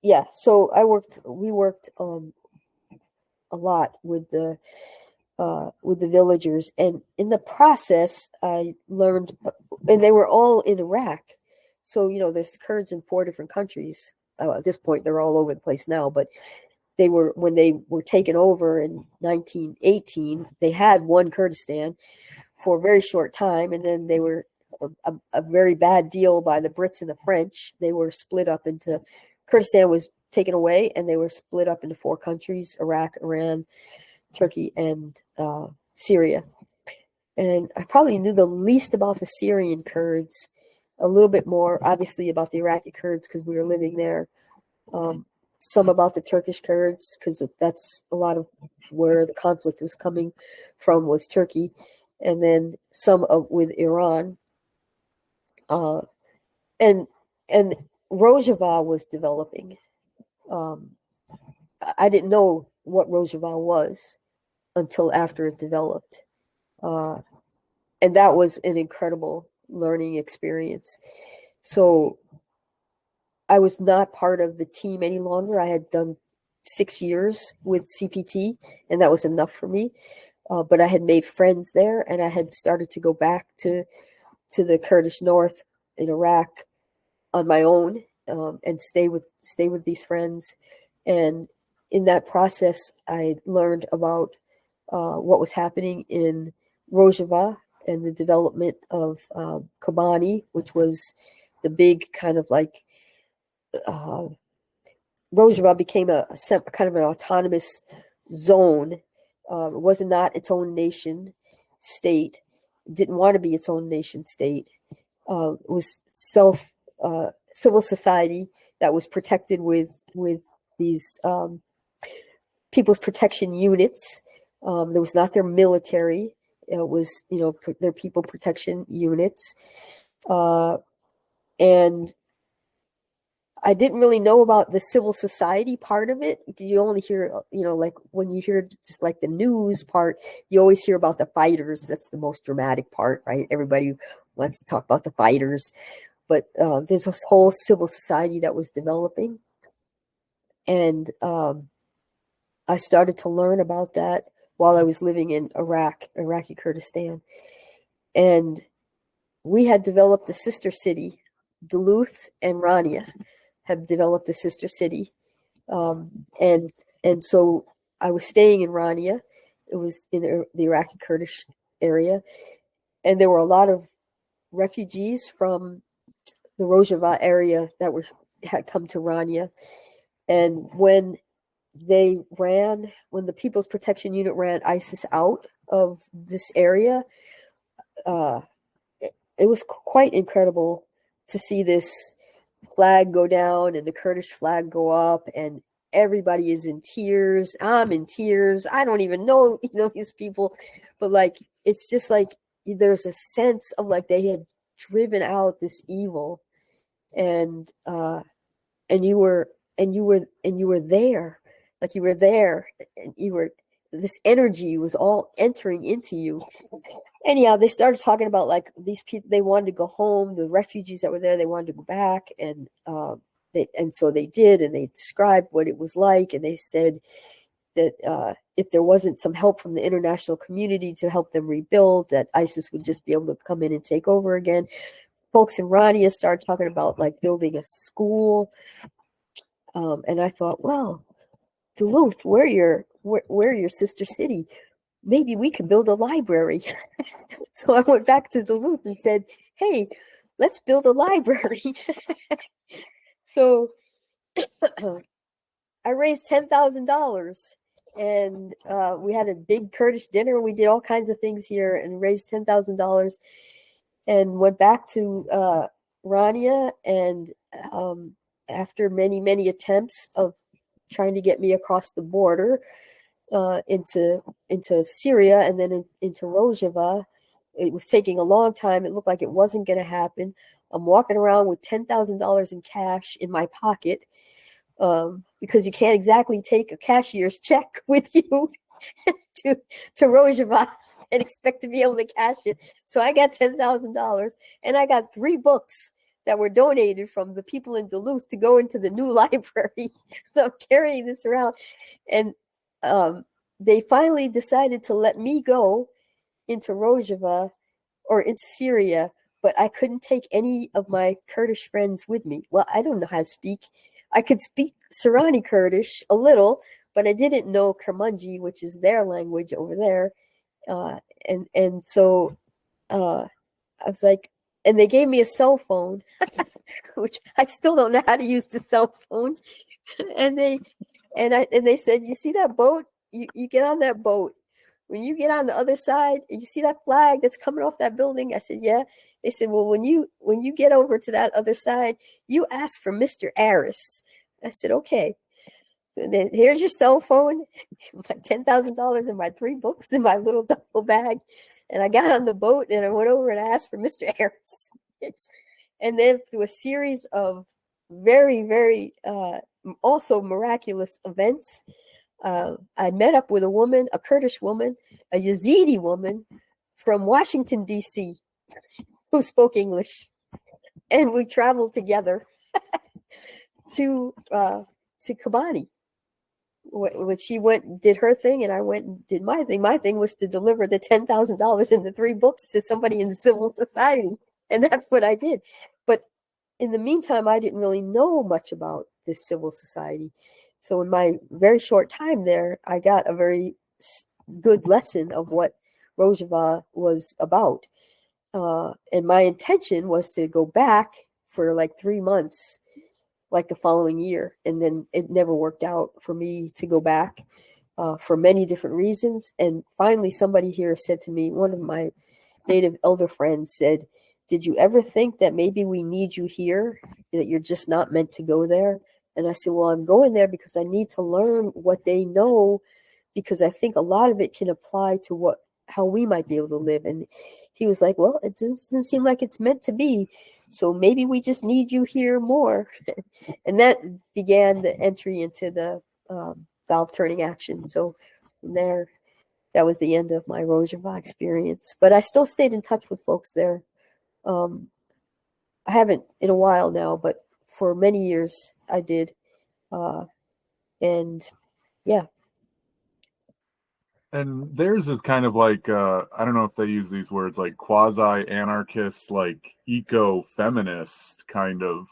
yeah. So we worked a lot with the villagers, and in the process, I learned, and they were all in Iraq. So there's Kurds in 4 different countries. At this point, they're all over the place now, but when they were taken over in 1918, they had one Kurdistan for a very short time, and then they were a very bad deal by the Brits and the French. They were split up into, Kurdistan was taken away, and they were split up into 4 countries: Iraq, Iran, Turkey, and Syria. And I probably knew the least about the Syrian Kurds, a little bit more, obviously, about the Iraqi Kurds because we were living there. Some about the Turkish Kurds because that's a lot of where the conflict was coming from, was Turkey, and then some with Iran. And Rojava was developing. I didn't know what Rojava was until after it developed. And that was an incredible learning experience. So I was not part of the team any longer. I had done 6 years with CPT, and that was enough for me. But I had made friends there, and I had started to go back to the Kurdish North in Iraq on my own, and stay with these friends. And in that process, I learned about what was happening in Rojava and the development of Kobani, which was the big kind of like Rojava became a kind of an autonomous zone. It was not its own nation state. It didn't want to be its own nation state. It was civil society that was protected with these people's protection units. There was not their military. It was, their people protection units. And I didn't really know about the civil society part of it. You only hear, like when you hear just like the news part, you always hear about the fighters. That's the most dramatic part, right? Everybody wants to talk about the fighters. But there's this whole civil society that was developing. And I started to learn about that while I was living in Iraqi Kurdistan. And we had developed a sister city. Duluth and Rania have developed a sister city. And so I was staying in Rania. It was in the Iraqi Kurdish area, and there were a lot of refugees from the Rojava area that had come to Rania. And when the People's Protection Unit ran ISIS out of this area, it was quite incredible to see this flag go down and the Kurdish flag go up, and everybody is in tears. I'm in tears. I don't even know these people, but like it's just like there's a sense of like they had driven out this evil, and you were there, like you were there, and this energy was all entering into you. Anyhow, they started talking about like these people, they wanted to go home, the refugees that were there, they wanted to go back, and so they did, and they described what it was like, and they said that if there wasn't some help from the international community to help them rebuild, that ISIS would just be able to come in and take over again. Folks in Rania started talking about like building a school, and I thought, well, Duluth, we're your sister city. Maybe we could build a library. So I went back to Duluth and said, hey, let's build a library. So I raised $10,000, and we had a big Kurdish dinner. We did all kinds of things here and raised $10,000, and went back to Rania. And after many, many attempts of trying to get me across the border into Syria and then into Rojava, it was taking a long time. It looked like it wasn't going to happen. I'm walking around with $10,000 in cash in my pocket, because you can't exactly take a cashier's check with you to Rojava and expect to be able to cash it. So I got $10,000, and I got 3 books that were donated from the people in Duluth to go into the new library. So I'm carrying this around, and they finally decided to let me go into Rojava or into Syria, but I couldn't take any of my Kurdish friends with me. Well, I don't know how to speak. I could speak Sorani Kurdish a little, but I didn't know Kermanji, which is their language over there. And so I was like, and they gave me a cell phone, which I still don't know how to use the cell phone. And they said, you see that boat? You get on that boat. When you get on the other side, and you see that flag that's coming off that building? I said, yeah. They said, well, when you get over to that other side, you ask for Mr. Aris. I said, okay. So then here's your cell phone, my $10,000 and my 3 books in my little duffel bag. And I got on the boat and I went over and asked for Mr. Aris. And then through a series of very, very also miraculous events, I met up with a woman, a Kurdish woman, a Yazidi woman from Washington, D.C., who spoke English. And we traveled together to Kobani. When she went, did her thing, and I went and did my thing. My thing was to deliver the $10,000 and the 3 books to somebody in civil society. And that's what I did. But in the meantime, I didn't really know much about this civil society. So in my very short time there, I got a very good lesson of what Rojava was about. And my intention was to go back for like 3 months, like the following year. And then it never worked out for me to go back for many different reasons. And finally, somebody here said to me, one of my native elder friends said, did you ever think that maybe we need you here, that you're just not meant to go there? And I said, well, I'm going there because I need to learn what they know, because I think a lot of it can apply to how we might be able to live. And he was like, well, it doesn't seem like it's meant to be. So maybe we just need you here more. And that began the entry into the valve turning action. So from there, that was the end of my Rojava experience. But I still stayed in touch with folks there. I haven't in a while now, but for many years I did. And yeah. And theirs is kind of like, I don't know if they use these words, like quasi-anarchist, like eco-feminist kind of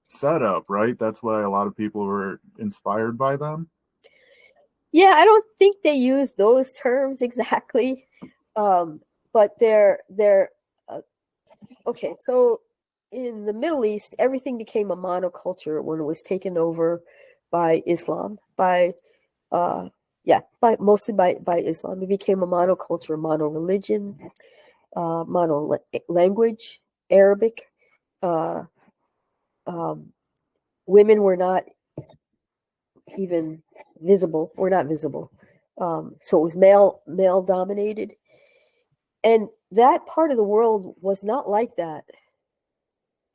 setup, right? That's why a lot of people were inspired by them. Yeah, I don't think they use those terms exactly, but they're okay. So in the Middle East, everything became a monoculture when it was taken over by Islam, by mostly by Islam. It became a monoculture, mono religion, mono language, Arabic. Uh, um, Women were not even visible. Were not visible. So it was male dominated, and that part of the world was not like that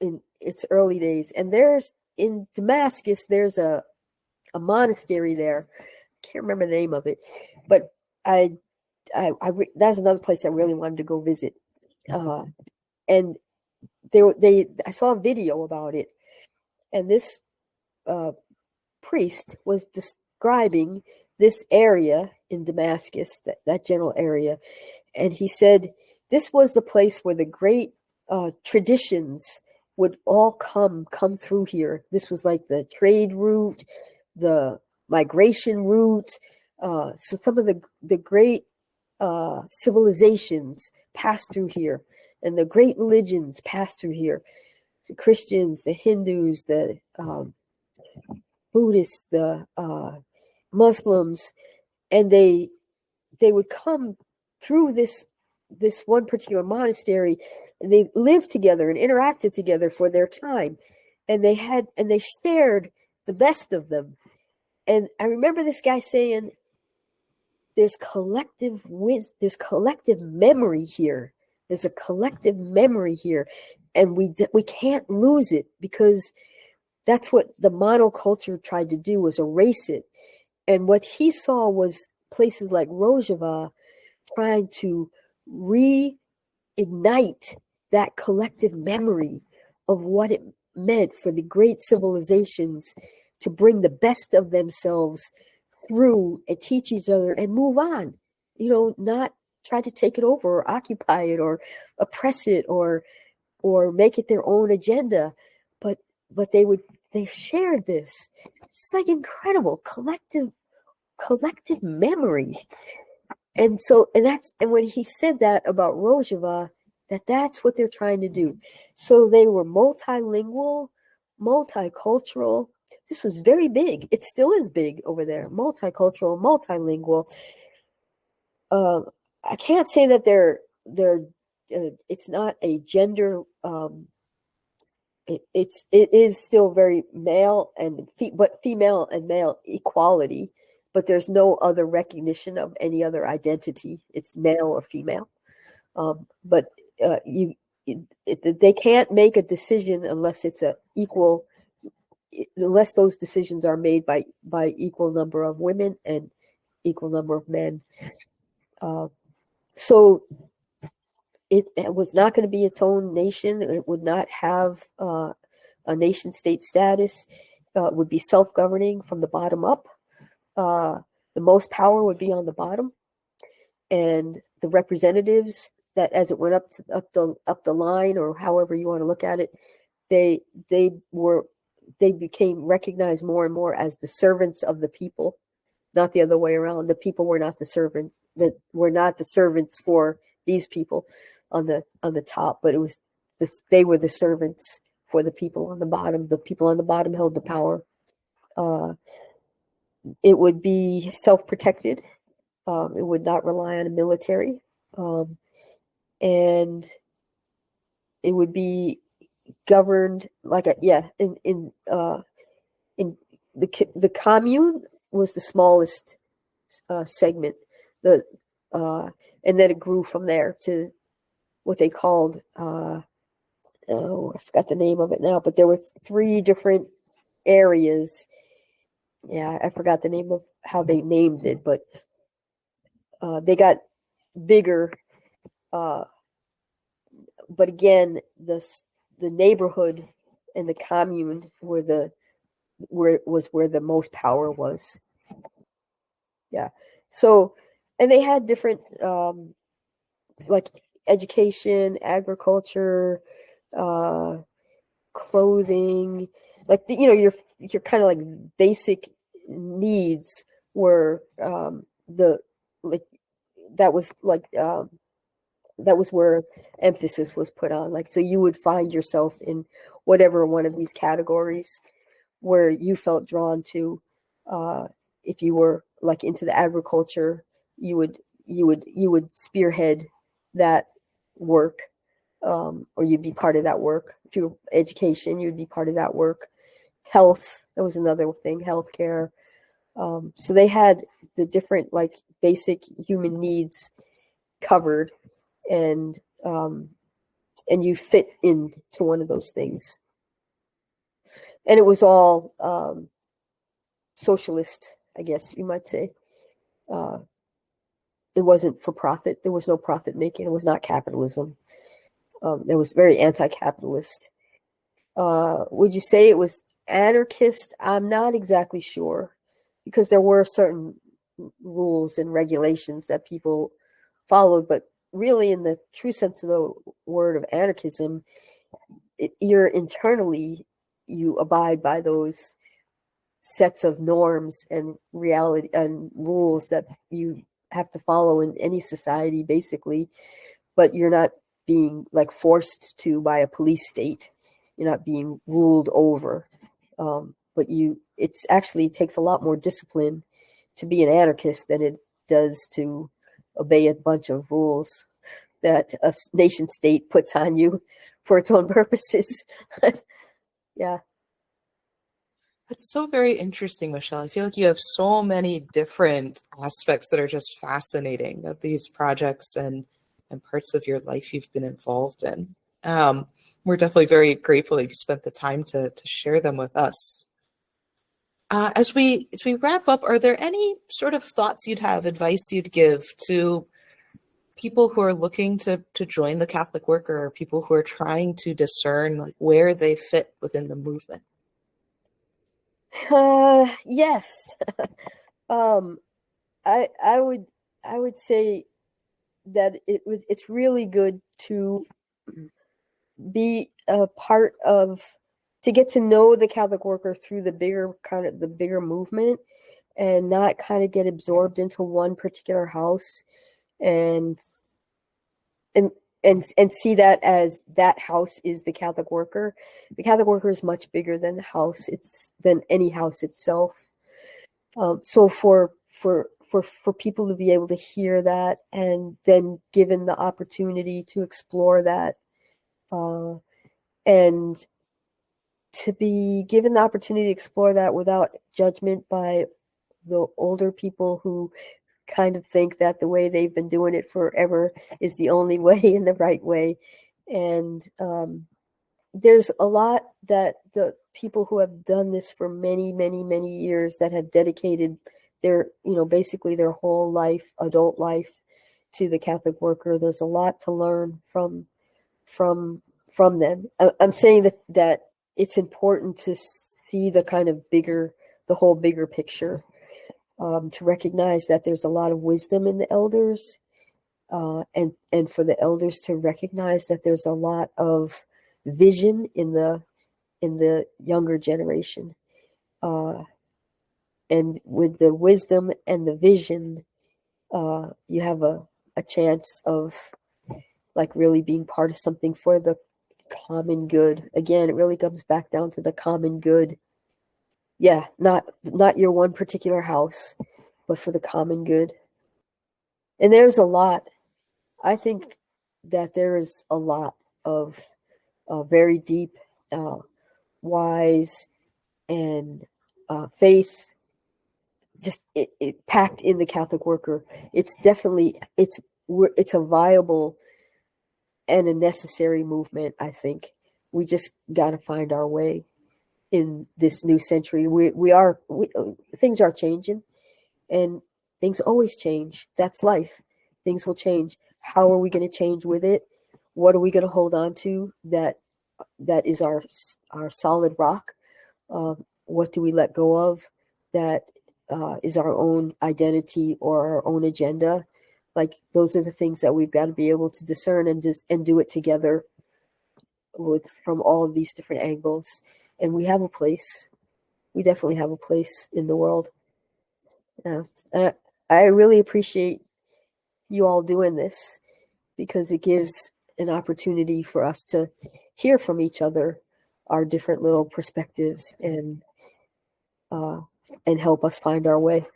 in its early days. And there's in Damascus, there's a monastery there. I can't remember the name of it, but that's another place I really wanted to go visit. And I saw a video about it, and this priest was describing this area in Damascus, that general area, and he said this was the place where the great traditions would all come through here. This was like the trade route, the migration route. So some of the great civilizations passed through here, and the great religions passed through here. The Christians, the Hindus, the Buddhists, the Muslims, and they would come through this one particular monastery, and they lived together and interacted together for their time, and they shared the best of them. And I remember this guy saying, "There's collective there's collective memory here. There's a collective memory here, and we can't lose it, because that's what the monoculture tried to do, was erase it." And what he saw was places like Rojava trying to reignite that collective memory of what it meant for the great civilizations to bring the best of themselves through and teach each other and move on. Not try to take it over or occupy it or oppress it or make it their own agenda, but they shared this. It's like incredible collective memory. And when he said that about Rojava, that's what they're trying to do. So they were multilingual, multicultural. This was very big. It still is big over there. Multicultural, multilingual. I can't say that they're it's not a gender. It is still very male but female and male equality, but there's no other recognition of any other identity. It's male or female. But they can't make a decision unless it's unless those decisions are made by equal number of women and equal number of men. So it was not going to be its own nation. It would not have a nation state status. It would be self-governing from the bottom up. The most power would be on the bottom, and the representatives that, as it went up the line, or however you want to look at it, they became recognized more and more as the servants of the people, not the other way around. The people were not the servant, that were not the servants for these people on the top, but it was they were the servants for the people on the bottom. The people on the bottom held the power. It would be self-protected. It would not rely on a military, and it would be governed like in the commune was the smallest segment. And then it grew from there to what they called I forgot the name of it now, but there were 3 different areas. Yeah, I forgot the name of how they named it, but they got bigger. But again, the neighborhood and the commune were where the most power was. Yeah. So, and they had different like education, agriculture, clothing, like your kind of like basic needs were the like that was like that was where emphasis was put on. Like, so you would find yourself in whatever one of these categories where you felt drawn to. If you were like into the agriculture, you would spearhead that work, or you'd be part of that work. If you were education, you'd be part of that work. Health, that was another thing, healthcare. So they had the different like basic human needs covered, and you fit into one of those things. And it was all socialist, I guess you might say. It wasn't for profit. There was no profit making. It was not capitalism. It was very anti-capitalist. Would you say it was anarchist? I'm not exactly sure, because there were certain rules and regulations that people followed, but really in the true sense of the word of anarchism, you're internally, you abide by those sets of norms and reality and rules that you have to follow in any society, basically, but you're not being like forced to by a police state. You're not being ruled over. But it's actually takes a lot more discipline to be an anarchist than it does to obey a bunch of rules that a nation state puts on you for its own purposes. Yeah. That's so very interesting, Michele. I feel like you have so many different aspects that are just fascinating of these projects and parts of your life you've been involved in. We're definitely very grateful that you spent the time to share them with us. As we wrap up, are there any sort of thoughts you'd have, advice you'd give to people who are looking to join the Catholic worker, or people who are trying to discern like where they fit within the movement? Yes. I would say that it's really good to be a part of, to get to know the Catholic worker through the bigger movement, and not kind of get absorbed into one particular house and see that as that house is the Catholic worker. The Catholic worker is much bigger than the house. It's than any house itself. So for people to be able to hear that, and then given the opportunity to explore that, and to be given the opportunity to explore that without judgment by the older people who kind of think that the way they've been doing it forever is the only way and the right way. And there's a lot that the people who have done this for many, many, many years, that have dedicated their, basically their whole life, adult life, to the Catholic worker. There's a lot to learn from them. I'm saying that it's important to see the kind of the whole bigger picture, to recognize that there's a lot of wisdom in the elders, and for the elders to recognize that there's a lot of vision in the younger generation. And with the wisdom and the vision, you have a chance of like really being part of something for the common good. Again, it really comes back down to the common good. Yeah, not your one particular house, but for the common good. And there's a lot. I think that there is a lot of very deep, wise, and faith, just it packed in the Catholic worker. It's definitely it's a viable and a necessary movement. I think we just got to find our way in this new century. Things are changing, and things always change. That's life. Things will change. How are we going to change with it? What are we going to hold on to that is our solid rock? What do we let go of that is our own identity or our own agenda? Like, those are the things that we've got to be able to discern and do it together from all of these different angles. And we have a place. We definitely have a place in the world. Yes. I really appreciate you all doing this because it gives an opportunity for us to hear from each other, our different little perspectives, and help us find our way.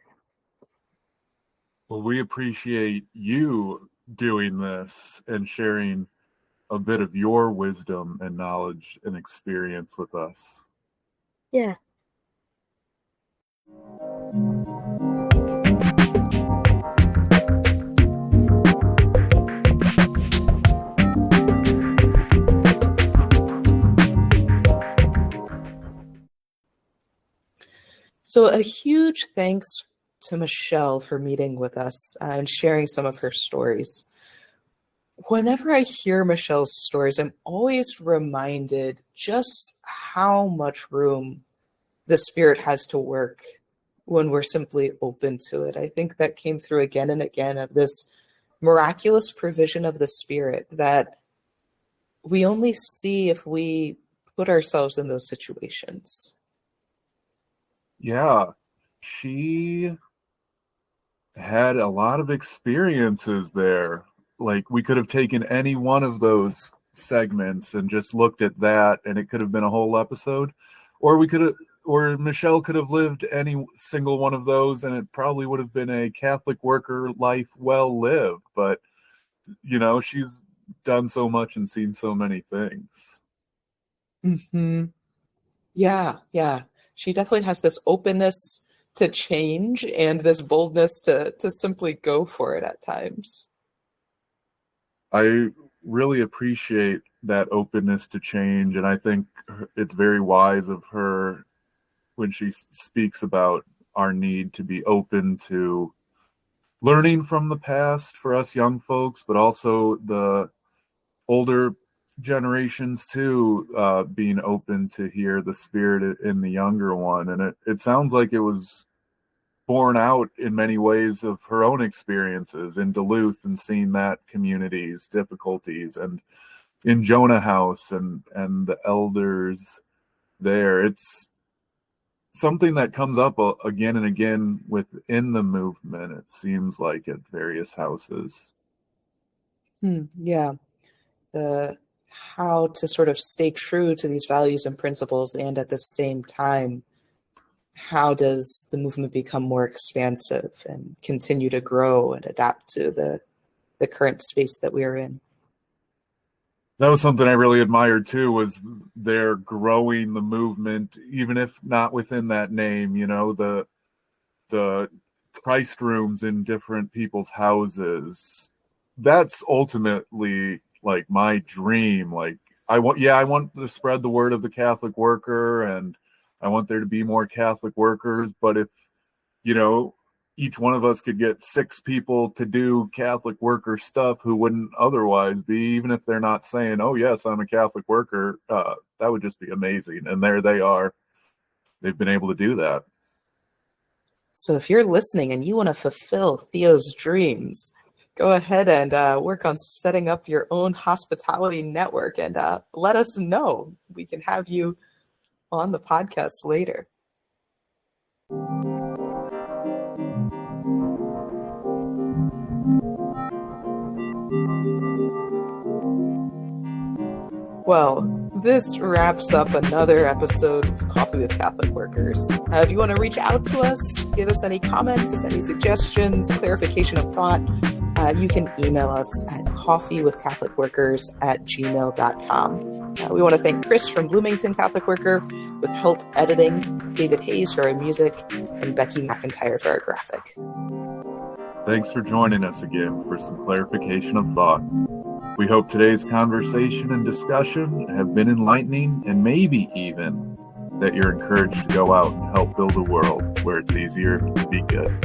Well, we appreciate you doing this and sharing a bit of your wisdom and knowledge and experience with us. Yeah. So a huge thanks to Michele for meeting with us and sharing some of her stories. Whenever I hear Michele's stories, I'm always reminded just how much room the Spirit has to work when we're simply open to it. I think that came through again and again, of this miraculous provision of the Spirit that we only see if we put ourselves in those situations. Yeah, she had a lot of experiences there. Like, we could have taken any one of those segments and just looked at that, and it could have been a whole episode. Or Michele could have lived any single one of those, and it probably would have been a Catholic worker life well lived. But, she's done so much and seen so many things. Mm-hmm. Yeah. She definitely has this openness to change and this boldness to simply go for it at times. I really appreciate that openness to change, and I think it's very wise of her when she speaks about our need to be open to learning from the past for us young folks, but also the older generations too, being open to hear the Spirit in the younger one. And it sounds like it was born out in many ways of her own experiences in Duluth and seeing that community's difficulties, and in Jonah House and the elders there. It's something that comes up again and again within the movement, it seems like, at various houses. Yeah. How to sort of stay true to these values and principles, and at the same time, how does the movement become more expansive and continue to grow and adapt to the current space that we are in? That was something I really admired too, was their growing the movement, even if not within that name, the Christ rooms in different people's houses. That's ultimately like my dream. Like, I want to spread the word of the Catholic worker, and I want there to be more Catholic workers. But if, each one of us could get 6 people to do Catholic worker stuff who wouldn't otherwise be, even if they're not saying, oh yes, I'm a Catholic worker, that would just be amazing. And there they are. They've been able to do that. So if you're listening and you want to fulfill Theo's dreams, go ahead and work on setting up your own hospitality network, and let us know. We can have you on the podcast later. Well, this wraps up another episode of Coffee with Catholic Workers. If you want to reach out to us, give us any comments, any suggestions, clarification of thought, you can email us at coffeewithcatholicworkers@gmail.com. We want to thank Chris from Bloomington Catholic Worker with help editing, David Hayes for our music, and Becky McIntyre for our graphic. Thanks for joining us again for some clarification of thought. We hope today's conversation and discussion have been enlightening, and maybe even that you're encouraged to go out and help build a world where it's easier to be good.